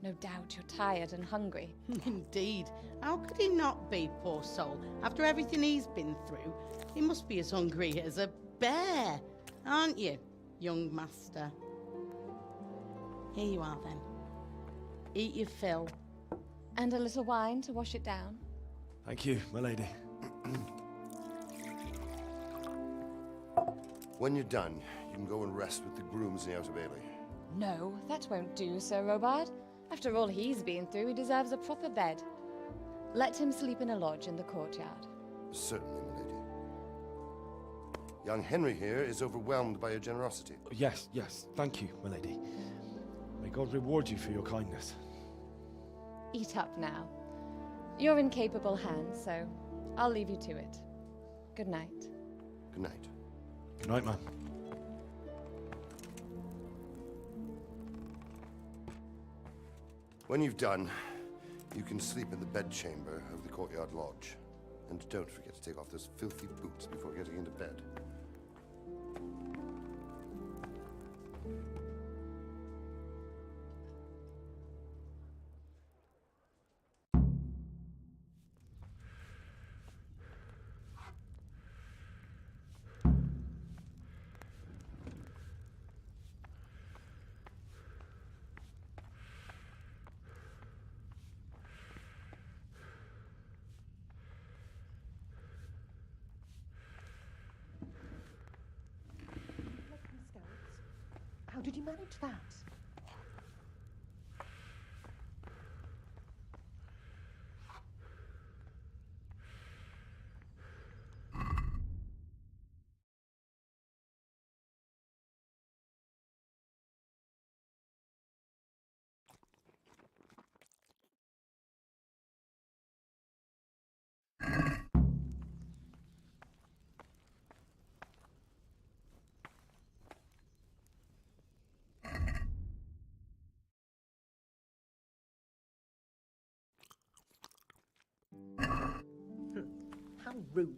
No doubt you're tired and hungry. Indeed. How could he not be, poor soul? After everything he's been through, he must be as hungry as a bear, aren't you, young master? Here you are, then. Eat your fill. And a little wine to wash it down. Thank you, my lady. When you're done, you can go and rest with the grooms in the Outer Bailey. No, that won't do, Sir Robard. After all he's been through, he deserves a proper bed. Let him sleep in a lodge in the courtyard. Certainly, milady. Young Henry here is overwhelmed by your generosity. Yes, yes, thank you, my lady. May God reward you for your kindness. Eat up now. You're in capable hands, so I'll leave you to it. Good night. Good night. Good night, man. When you've done, you can sleep in the bedchamber of the courtyard lodge. And don't forget to take off those filthy boots before getting into bed. How did you manage that? How rude.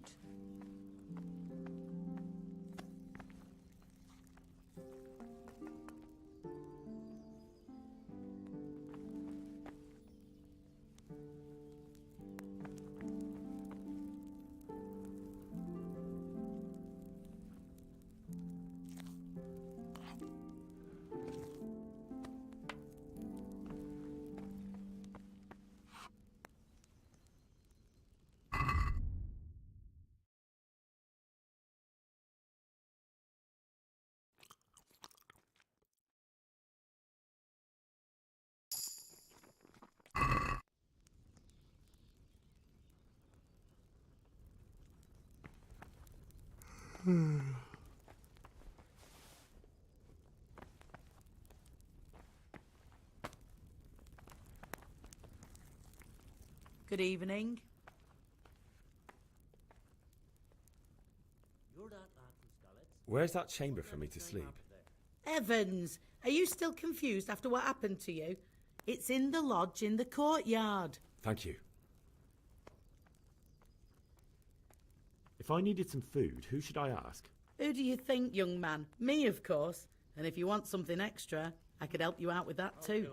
Good evening. Where's that chamber for me to sleep? Evans, are you still confused after what happened to you? It's in the lodge in the courtyard. Thank you. If I needed some food, who should I ask? Who do you think, young man? Me, of course. And if you want something extra, I could help you out with that too.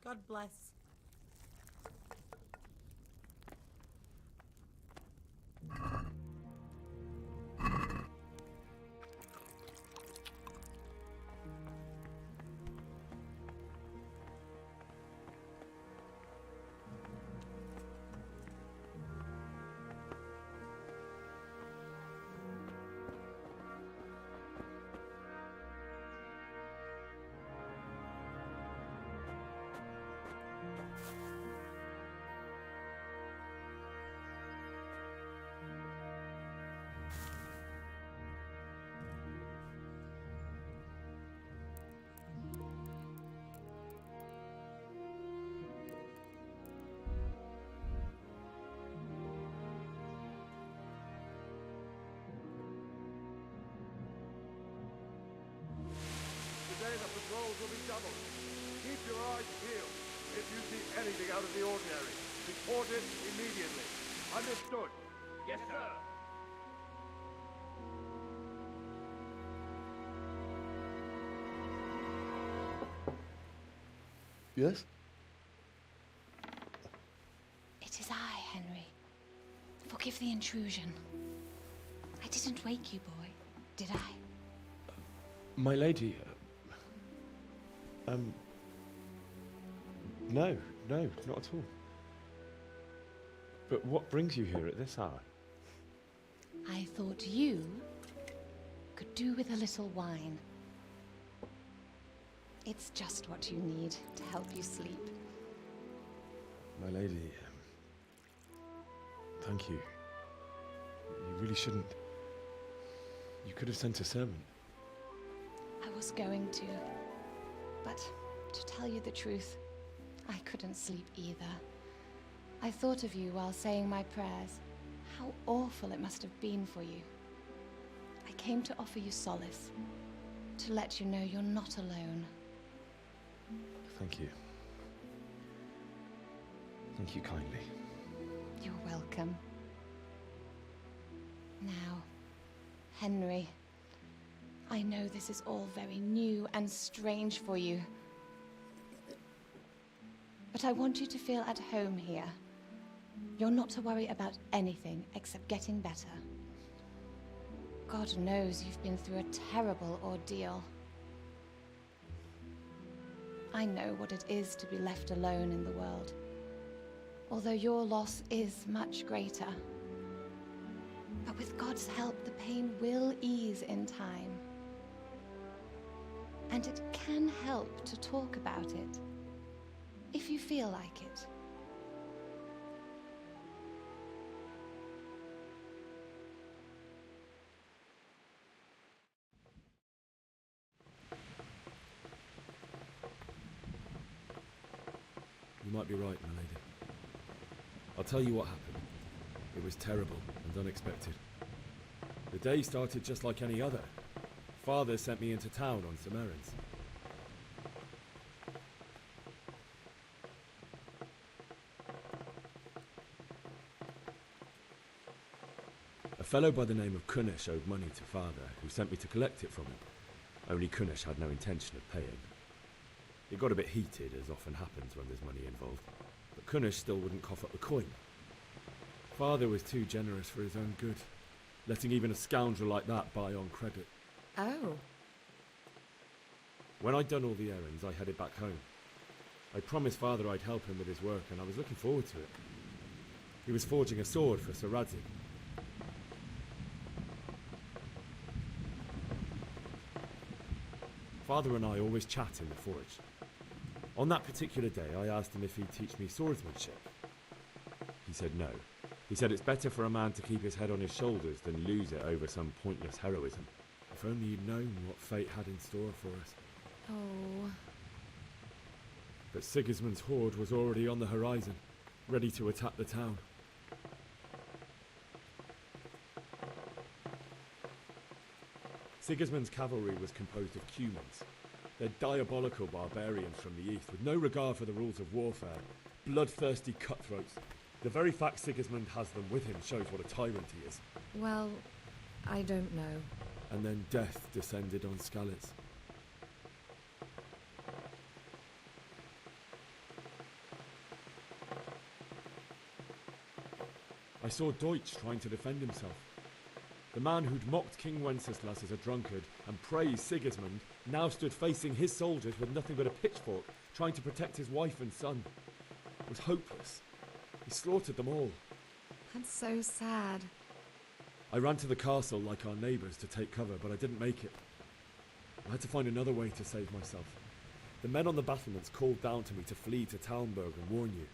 God bless. trouble. Keep your eyes peeled. If you see anything out of the ordinary, report it immediately. Understood? Yes, sir. Yes? It is I, Henry. Forgive the intrusion. I didn't wake you, boy, did I? My lady, no, not at all. But what brings you here at this hour? I thought you could do with a little wine. It's just what you need to help you sleep. My lady, thank you. You really shouldn't. You could have sent a servant. I was going to, but to tell you the truth, I couldn't sleep either. I thought of you while saying my prayers. How awful it must have been for you. I came to offer you solace, to let you know you're not alone. Thank you. Thank you kindly. You're welcome. Now, Henry, I know this is all very new and strange for you, but I want you to feel at home here. You're not to worry about anything except getting better. God knows you've been through a terrible ordeal. I know what it is to be left alone in the world, although your loss is much greater. But with God's help, the pain will ease in time. And it can help to talk about it, if you feel like it. You might be right, my lady. I'll tell you what happened. It was terrible and unexpected. The day started just like any other. Father sent me into town on some errands. A fellow by the name of Kunish owed money to Father, who sent me to collect it from him. Only Kunish had no intention of paying. It got a bit heated, as often happens when there's money involved, but Kunish still wouldn't cough up the coin. Father was too generous for his own good, letting even a scoundrel like that buy on credit. Oh. When I'd done all the errands, I headed back home. I promised Father I'd help him with his work, and I was looking forward to it. He was forging a sword for Sir Radeon. Father and I always chat in the forge. On that particular day, I asked him if he'd teach me swordsmanship. He said no. He said it's better for a man to keep his head on his shoulders than lose it over some pointless heroism. If only you'd known what fate had in store for us. Oh. But Sigismund's horde was already on the horizon, ready to attack the town. Sigismund's cavalry was composed of Cumans. They're diabolical barbarians from the east, with no regard for the rules of warfare, bloodthirsty cutthroats. The very fact Sigismund has them with him shows what a tyrant he is. Well, I don't know. And then death descended on Skalitz. I saw Deutsch trying to defend himself. The man who'd mocked King Wenceslas as a drunkard and praised Sigismund now stood facing his soldiers with nothing but a pitchfork, trying to protect his wife and son. It was hopeless. He slaughtered them all. That's so sad. I ran to the castle like our neighbours to take cover, but I didn't make it. I had to find another way to save myself. The men on the battlements called down to me to flee to Talmberg and warn you.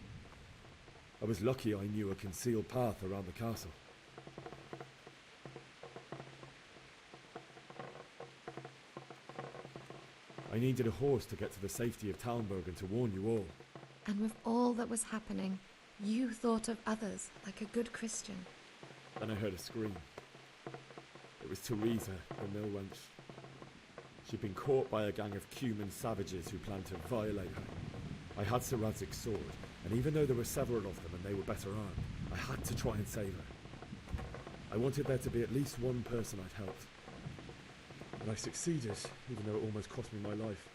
I was lucky I knew a concealed path around the castle. I needed a horse to get to the safety of Talmberg and to warn you all. And with all that was happening, you thought of others like a good Christian. Then I heard a scream. It was Teresa, the mill wench. She'd been caught by a gang of Cuman savages who planned to violate her. I had Sir Radzig's sword, and even though there were several of them and they were better armed, I had to try and save her. I wanted there to be at least one person I'd helped. And I succeeded, even though it almost cost me my life.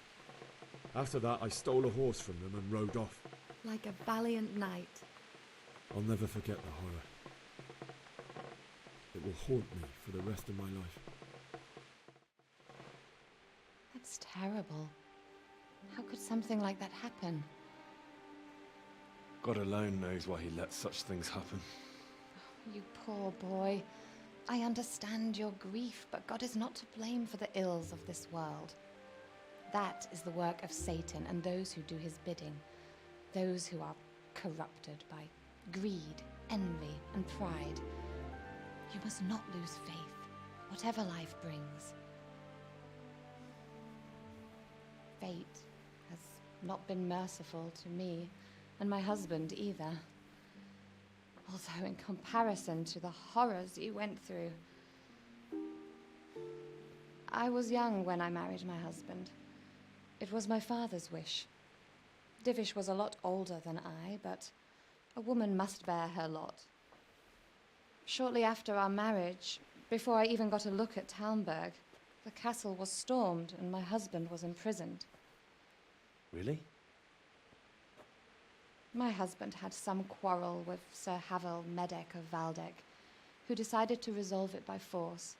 After that, I stole a horse from them and rode off. Like a valiant knight. I'll never forget the horror. It will haunt me for the rest of my life. That's terrible. How could something like that happen? God alone knows why he lets such things happen. You poor boy. I understand your grief, but God is not to blame for the ills of this world. That is the work of Satan and those who do his bidding. Those who are corrupted by greed, envy, and pride. You must not lose faith, whatever life brings. Fate has not been merciful to me, and my husband either. Although in comparison to the horrors you went through. I was young when I married my husband. It was my father's wish. Divish was a lot older than I, but a woman must bear her lot. Shortly after our marriage, before I even got a look at Talmberg, the castle was stormed and my husband was imprisoned. Really? My husband had some quarrel with Sir Havel Medek of Valdek, who decided to resolve it by force.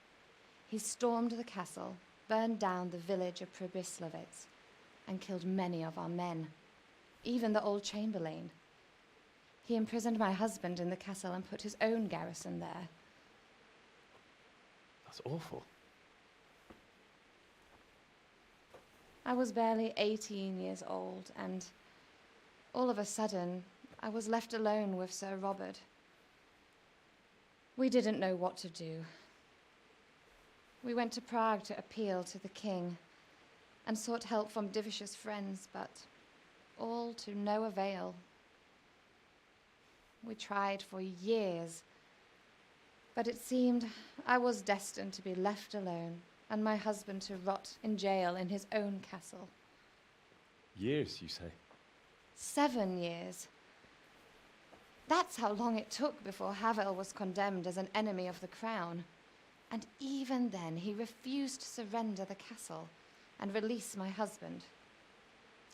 He stormed the castle, burned down the village of Pribyslavitz, and killed many of our men, even the old chamberlain. He imprisoned my husband in the castle and put his own garrison there. That's awful. I was barely 18 years old, and all of a sudden, I was left alone with Sir Robert. We didn't know what to do. We went to Prague to appeal to the king and sought help from Divish's friends, but all to no avail. We tried for years, but it seemed I was destined to be left alone and my husband to rot in jail in his own castle. Years, you say? 7 years. That's how long it took before Havel was condemned as an enemy of the crown. And even then, he refused to surrender the castle and release my husband.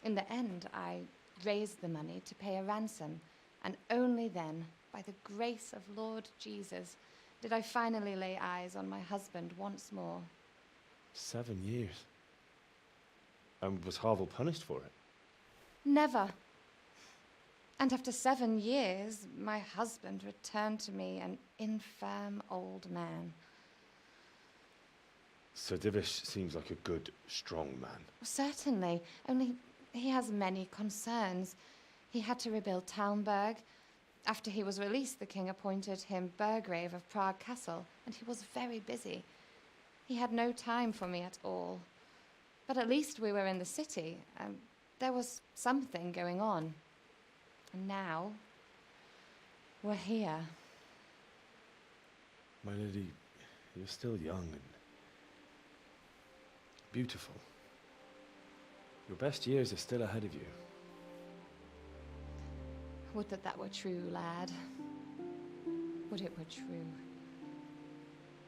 In the end, I raised the money to pay a ransom, and only then, by the grace of Lord Jesus, did I finally lay eyes on my husband once more. 7 years? And was Havel punished for it? Never. And after 7 years, my husband returned to me an infirm old man. Sir Divish seems like a good, strong man. Certainly, only he has many concerns. He had to rebuild Talmberg. After he was released, the king appointed him Burgrave of Prague Castle, and he was very busy. He had no time for me at all. But at least we were in the city, and there was something going on. And now, we're here. My lady, you're still young and beautiful. Your best years are still ahead of you. Would that that were true, lad. Would it were true.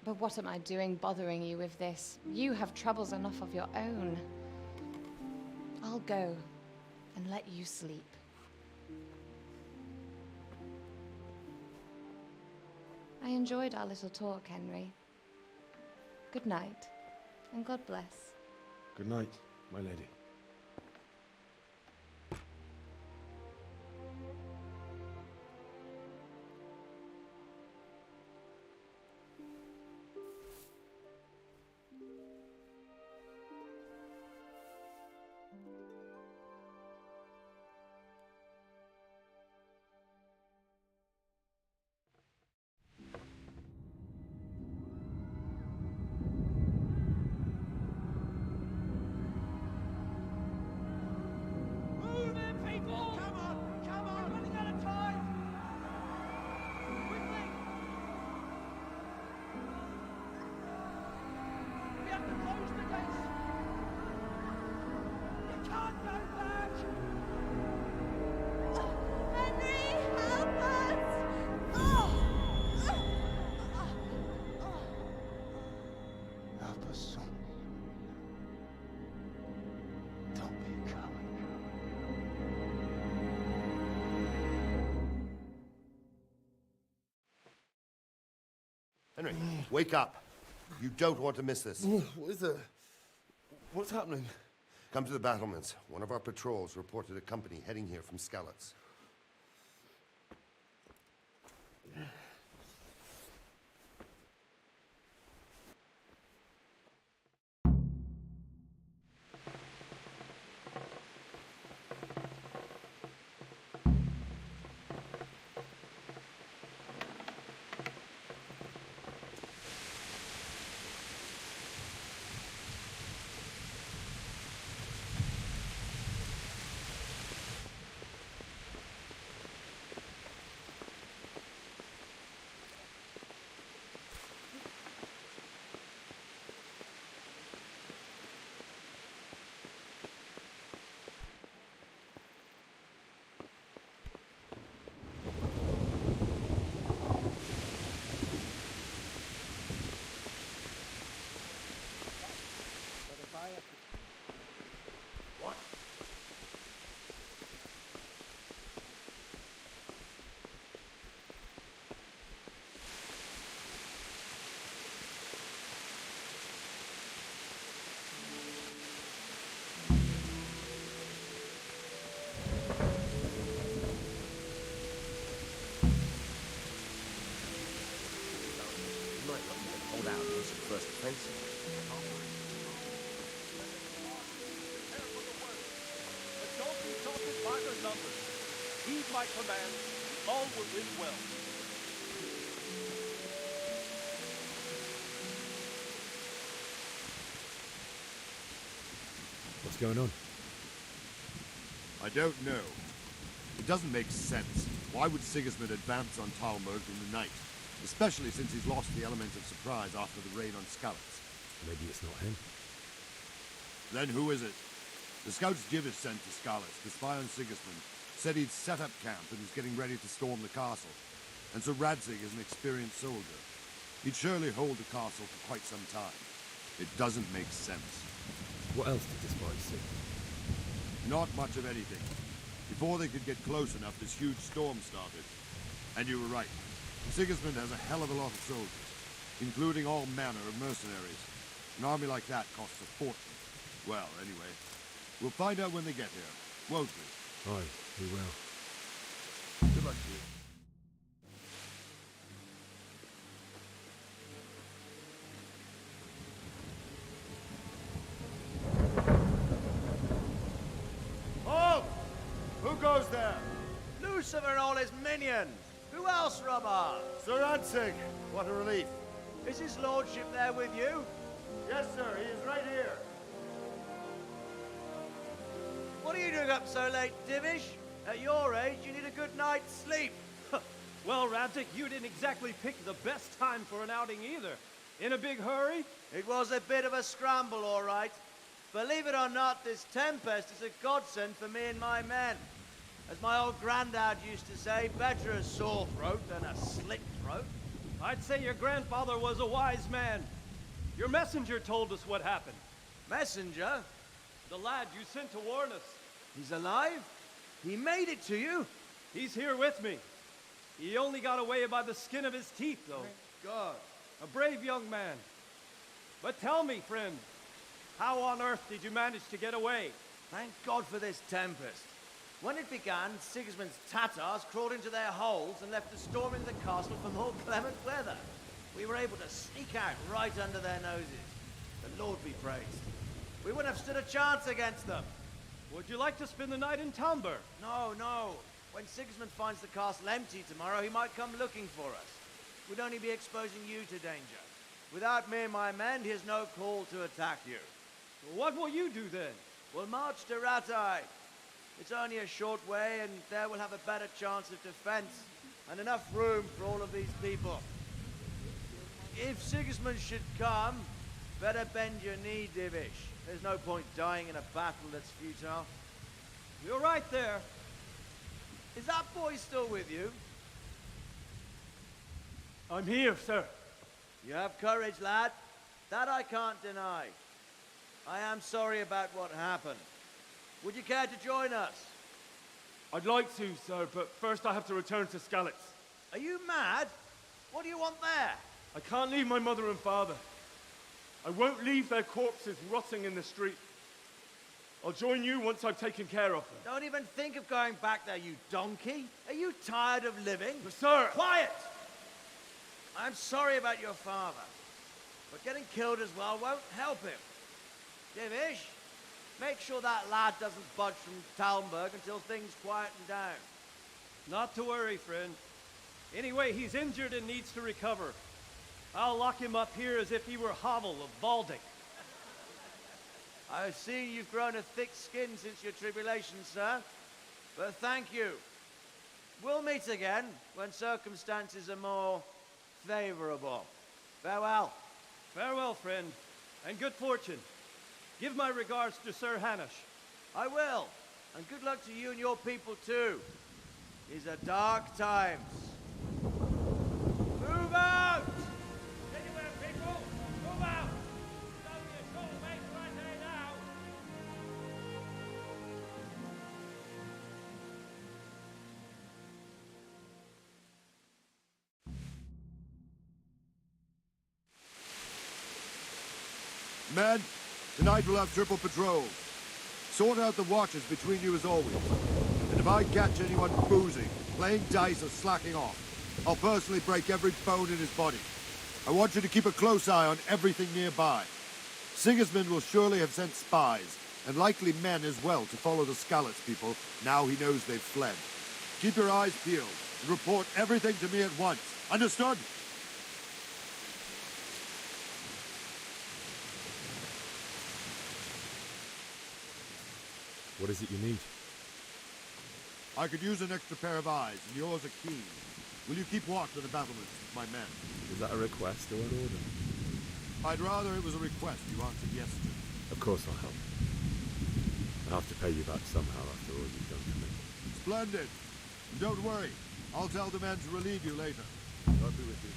But what am I doing bothering you with this? You have troubles enough of your own. I'll go and let you sleep. I enjoyed our little talk, Henry. Good night, and God bless. Good night, my lady. Henry, wake up. You don't want to miss this. What is it? What's happening? Come to the battlements. One of our patrols reported a company heading here from Skalitz. What? You might not even hold out against the first offensive. Don't be daunted by their numbers. Heed my command, all will end well. What's going on? I don't know. It doesn't make sense. Why would Sigismund advance on Talmud in the night? Especially since he's lost the element of surprise after the raid on Skalitz. Maybe it's not him. Then who is it? The scouts Divish sent to Skalitz to spy on Sigismund said he'd set up camp and was getting ready to storm the castle. And so Radzig is an experienced soldier. He'd surely hold the castle for quite some time. It doesn't make sense. What else did the spies see? Not much of anything. Before they could get close enough, this huge storm started. And you were right. Sigismund has a hell of a lot of soldiers, including all manner of mercenaries. An army like that costs a fortune. Well, anyway, we'll find out when they get here, won't we? Aye, we will. Good luck to you. Halt! Who goes there? Lucifer and all his minions. Who else, Robert? Sir Radzig, what a relief. Is his lordship there with you? Yes, sir, he is right here. What are you doing up so late, Divish? At your age, you need a good night's sleep. Well, Radzig, you didn't exactly pick the best time for an outing either. In a big hurry? It was a bit of a scramble, all right. Believe it or not, this tempest is a godsend for me and my men. As my old granddad used to say, better a sore throat than a slit throat. I'd say your grandfather was a wise man. Your messenger told us what happened. Messenger? The lad you sent to warn us. He's alive? He made it to you? He's here with me. He only got away by the skin of his teeth, though. Thank God. A brave young man. But tell me, friend, how on earth did you manage to get away? Thank God for this tempest. When it began, Sigismund's Tatars crawled into their holes and left us storming the castle for more clement weather. We were able to sneak out right under their noses. The Lord be praised. We wouldn't have stood a chance against them. Would you like to spend the night in Talmber? No, no. When Sigismund finds the castle empty tomorrow, he might come looking for us. We'd only be exposing you to danger. Without me and my men, he has no call to attack you. What will you do then? We'll march to Ratai. It's only a short way, and there we'll have a better chance of defense, and enough room for all of these people. If Sigismund should come, better bend your knee, Divish. There's no point dying in a battle that's futile. You're right there. Is that boy still with you? I'm here, sir. You have courage, lad. That I can't deny. I am sorry about what happened. Would you care to join us? I'd like to, sir, but first I have to return to Skalitz. Are you mad? What do you want there? I can't leave my mother and father. I won't leave their corpses rotting in the street. I'll join you once I've taken care of them. Don't even think of going back there, you donkey. Are you tired of living? But sir... Quiet! I'm sorry about your father, but getting killed as well won't help him. Divish, make sure that lad doesn't budge from Talmberg until things quieten down. Not to worry, friend. Anyway, he's injured and needs to recover. I'll lock him up here as if he were Havel of Valdic. I've seen you've grown a thick skin since your tribulation, sir. But thank you. We'll meet again when circumstances are more favorable. Farewell. Farewell, friend, and good fortune. Give my regards to Sir Hanush. I will. And good luck to you and your people, too. These are dark times. Move out! Anywhere, people! Move out! It's only a short way to right there now! Men, tonight we'll have triple patrols. Sort out the watches between you as always. And if I catch anyone boozing, playing dice or slacking off, I'll personally break every bone in his body. I want you to keep a close eye on everything nearby. Sigismund will surely have sent spies, and likely men as well, to follow the Skalitz people now he knows they've fled. Keep your eyes peeled, and report everything to me at once. Understood? What is it you need? I could use an extra pair of eyes, and yours are keen. Will you keep watch on the battlements with my men? Is that a request or an order? I'd rather it was a request you answered yes to. Of course I'll help. I'll have to pay you back somehow after all you've done for me. Splendid. And don't worry. I'll tell the men to relieve you later. God be with you.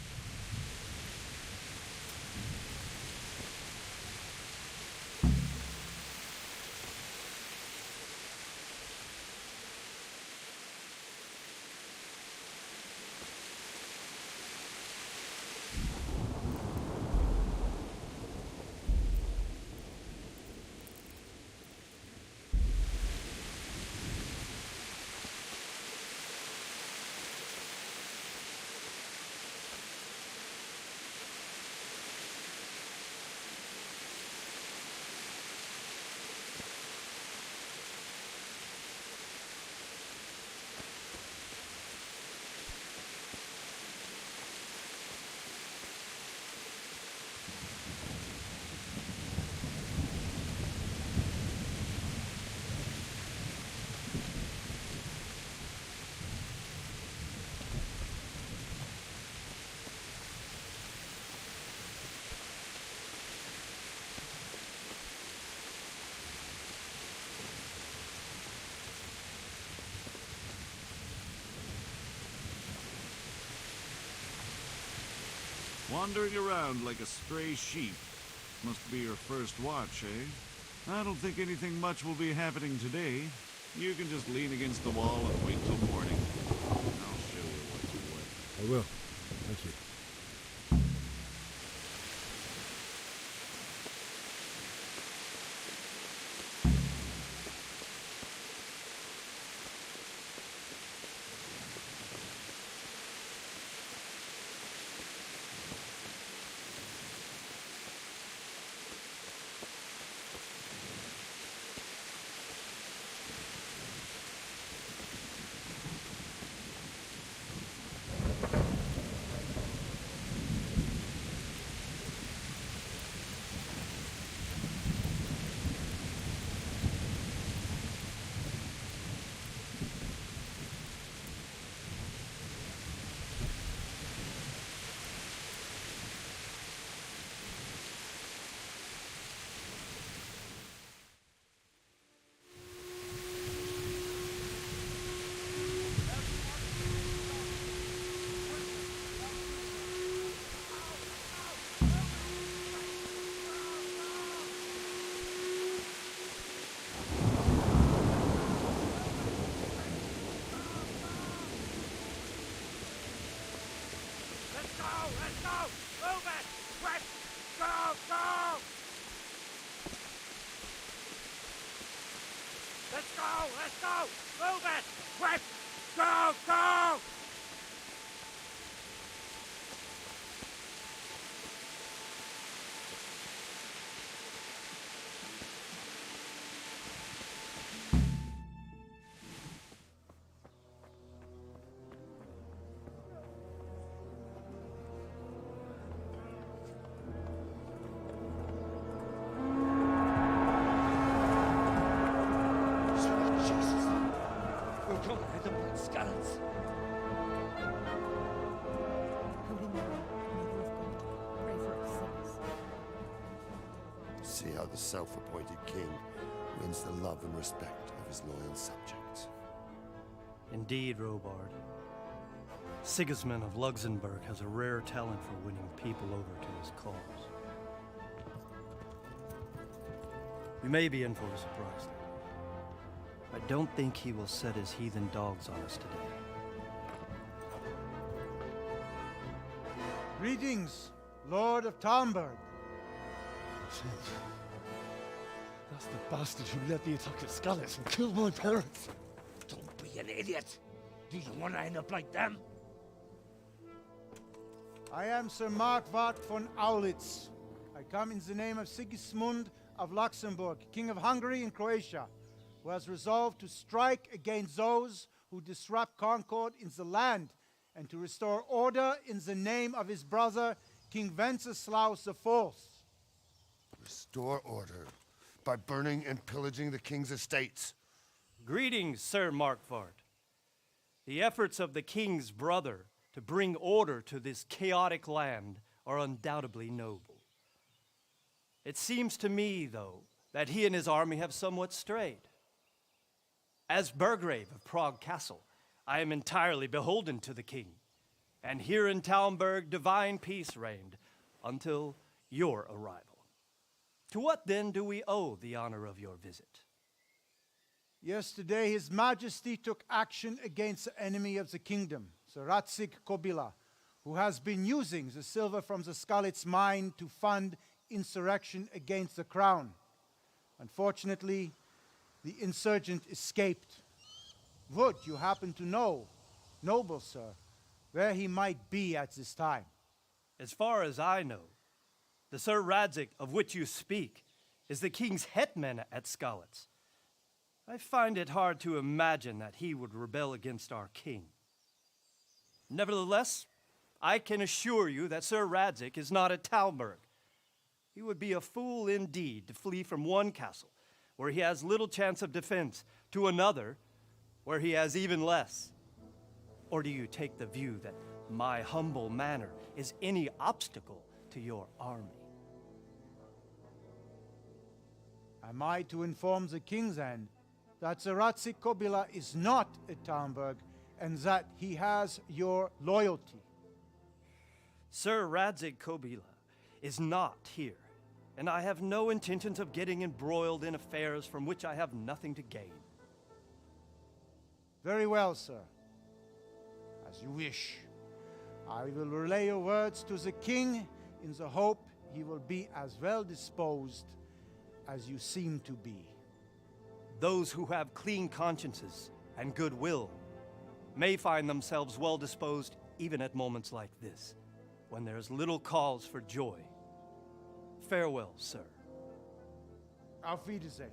Wandering around like a stray sheep. Must be your first watch, eh? I don't think anything much will be happening today. You can just lean against the wall and wait till morning. I'll show you what's what. I will. Thank you. Let's go! Move it! Quick! Go! Go! Let's go! Let's go! Move it! Quick! Go! Go! See how the self-appointed king wins the love and respect of his loyal subjects. Indeed, Robard. Sigismund of Luxembourg has a rare talent for winning people over to his cause. We may be in for a surprise, though. I don't think he will set his heathen dogs on us today. Greetings, Lord of Talmberg. That's the bastard who led the attack at Scarlet and killed my parents. Don't be an idiot. Do you want to end up like them? I am Sir Markwart von Aulitz. I come in the name of Sigismund of Luxembourg, King of Hungary and Croatia, who has resolved to strike against those who disrupt concord in the land and to restore order in the name of his brother, King Wenceslaus IV. Restore order by burning and pillaging the king's estates. Greetings, Sir Markwart. The efforts of the king's brother to bring order to this chaotic land are undoubtedly noble. It seems to me, though, that he and his army have somewhat strayed. As Burgrave of Prague Castle, I am entirely beholden to the king, and here in Talmberg divine peace reigned until your arrival. To what then do we owe the honor of your visit? Yesterday, His Majesty took action against the enemy of the kingdom, Sir Radzik Kobila, who has been using the silver from the Skalitz mine to fund insurrection against the crown. Unfortunately, the insurgent escaped. Would you happen to know, noble sir, where he might be at this time? As far as I know, the Sir Radzik of which you speak is the king's hetman at Skalitz. I find it hard to imagine that he would rebel against our king. Nevertheless, I can assure you that Sir Radzik is not at Talmberg. He would be a fool indeed to flee from one castle, where he has little chance of defense, to another, where he has even less. Or do you take the view that my humble manner is any obstacle to your army? Am I to inform the king then that Sir Radzik Kobila is not at Talmberg and that he has your loyalty? Sir Radzik Kobila is not here, and I have no intentions of getting embroiled in affairs from which I have nothing to gain. Very well, sir. As you wish. I will relay your words to the king in the hope he will be as well disposed as you seem to be. Those who have clean consciences and goodwill may find themselves well disposed even at moments like this, when there is little cause for joy. Farewell, sir. Auf Wiedersehen.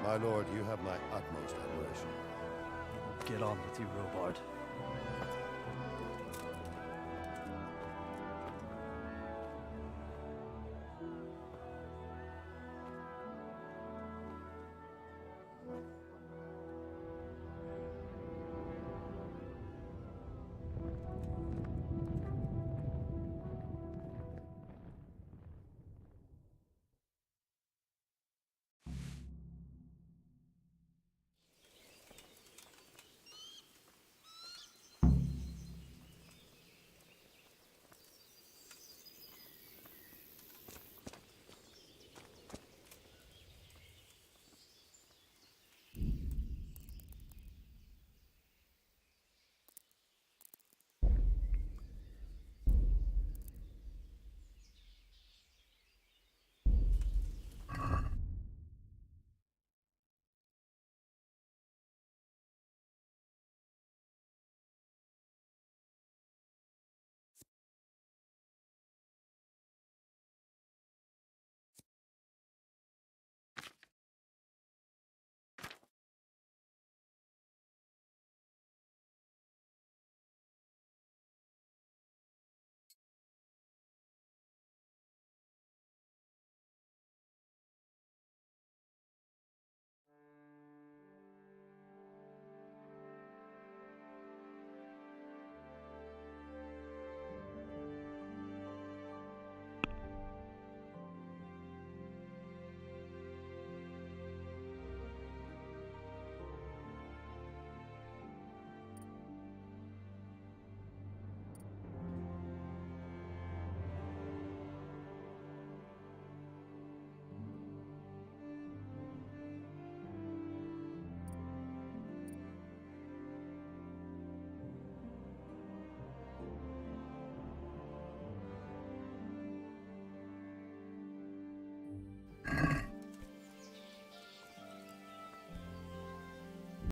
My lord, you have my utmost admiration. Get on with you, Robard.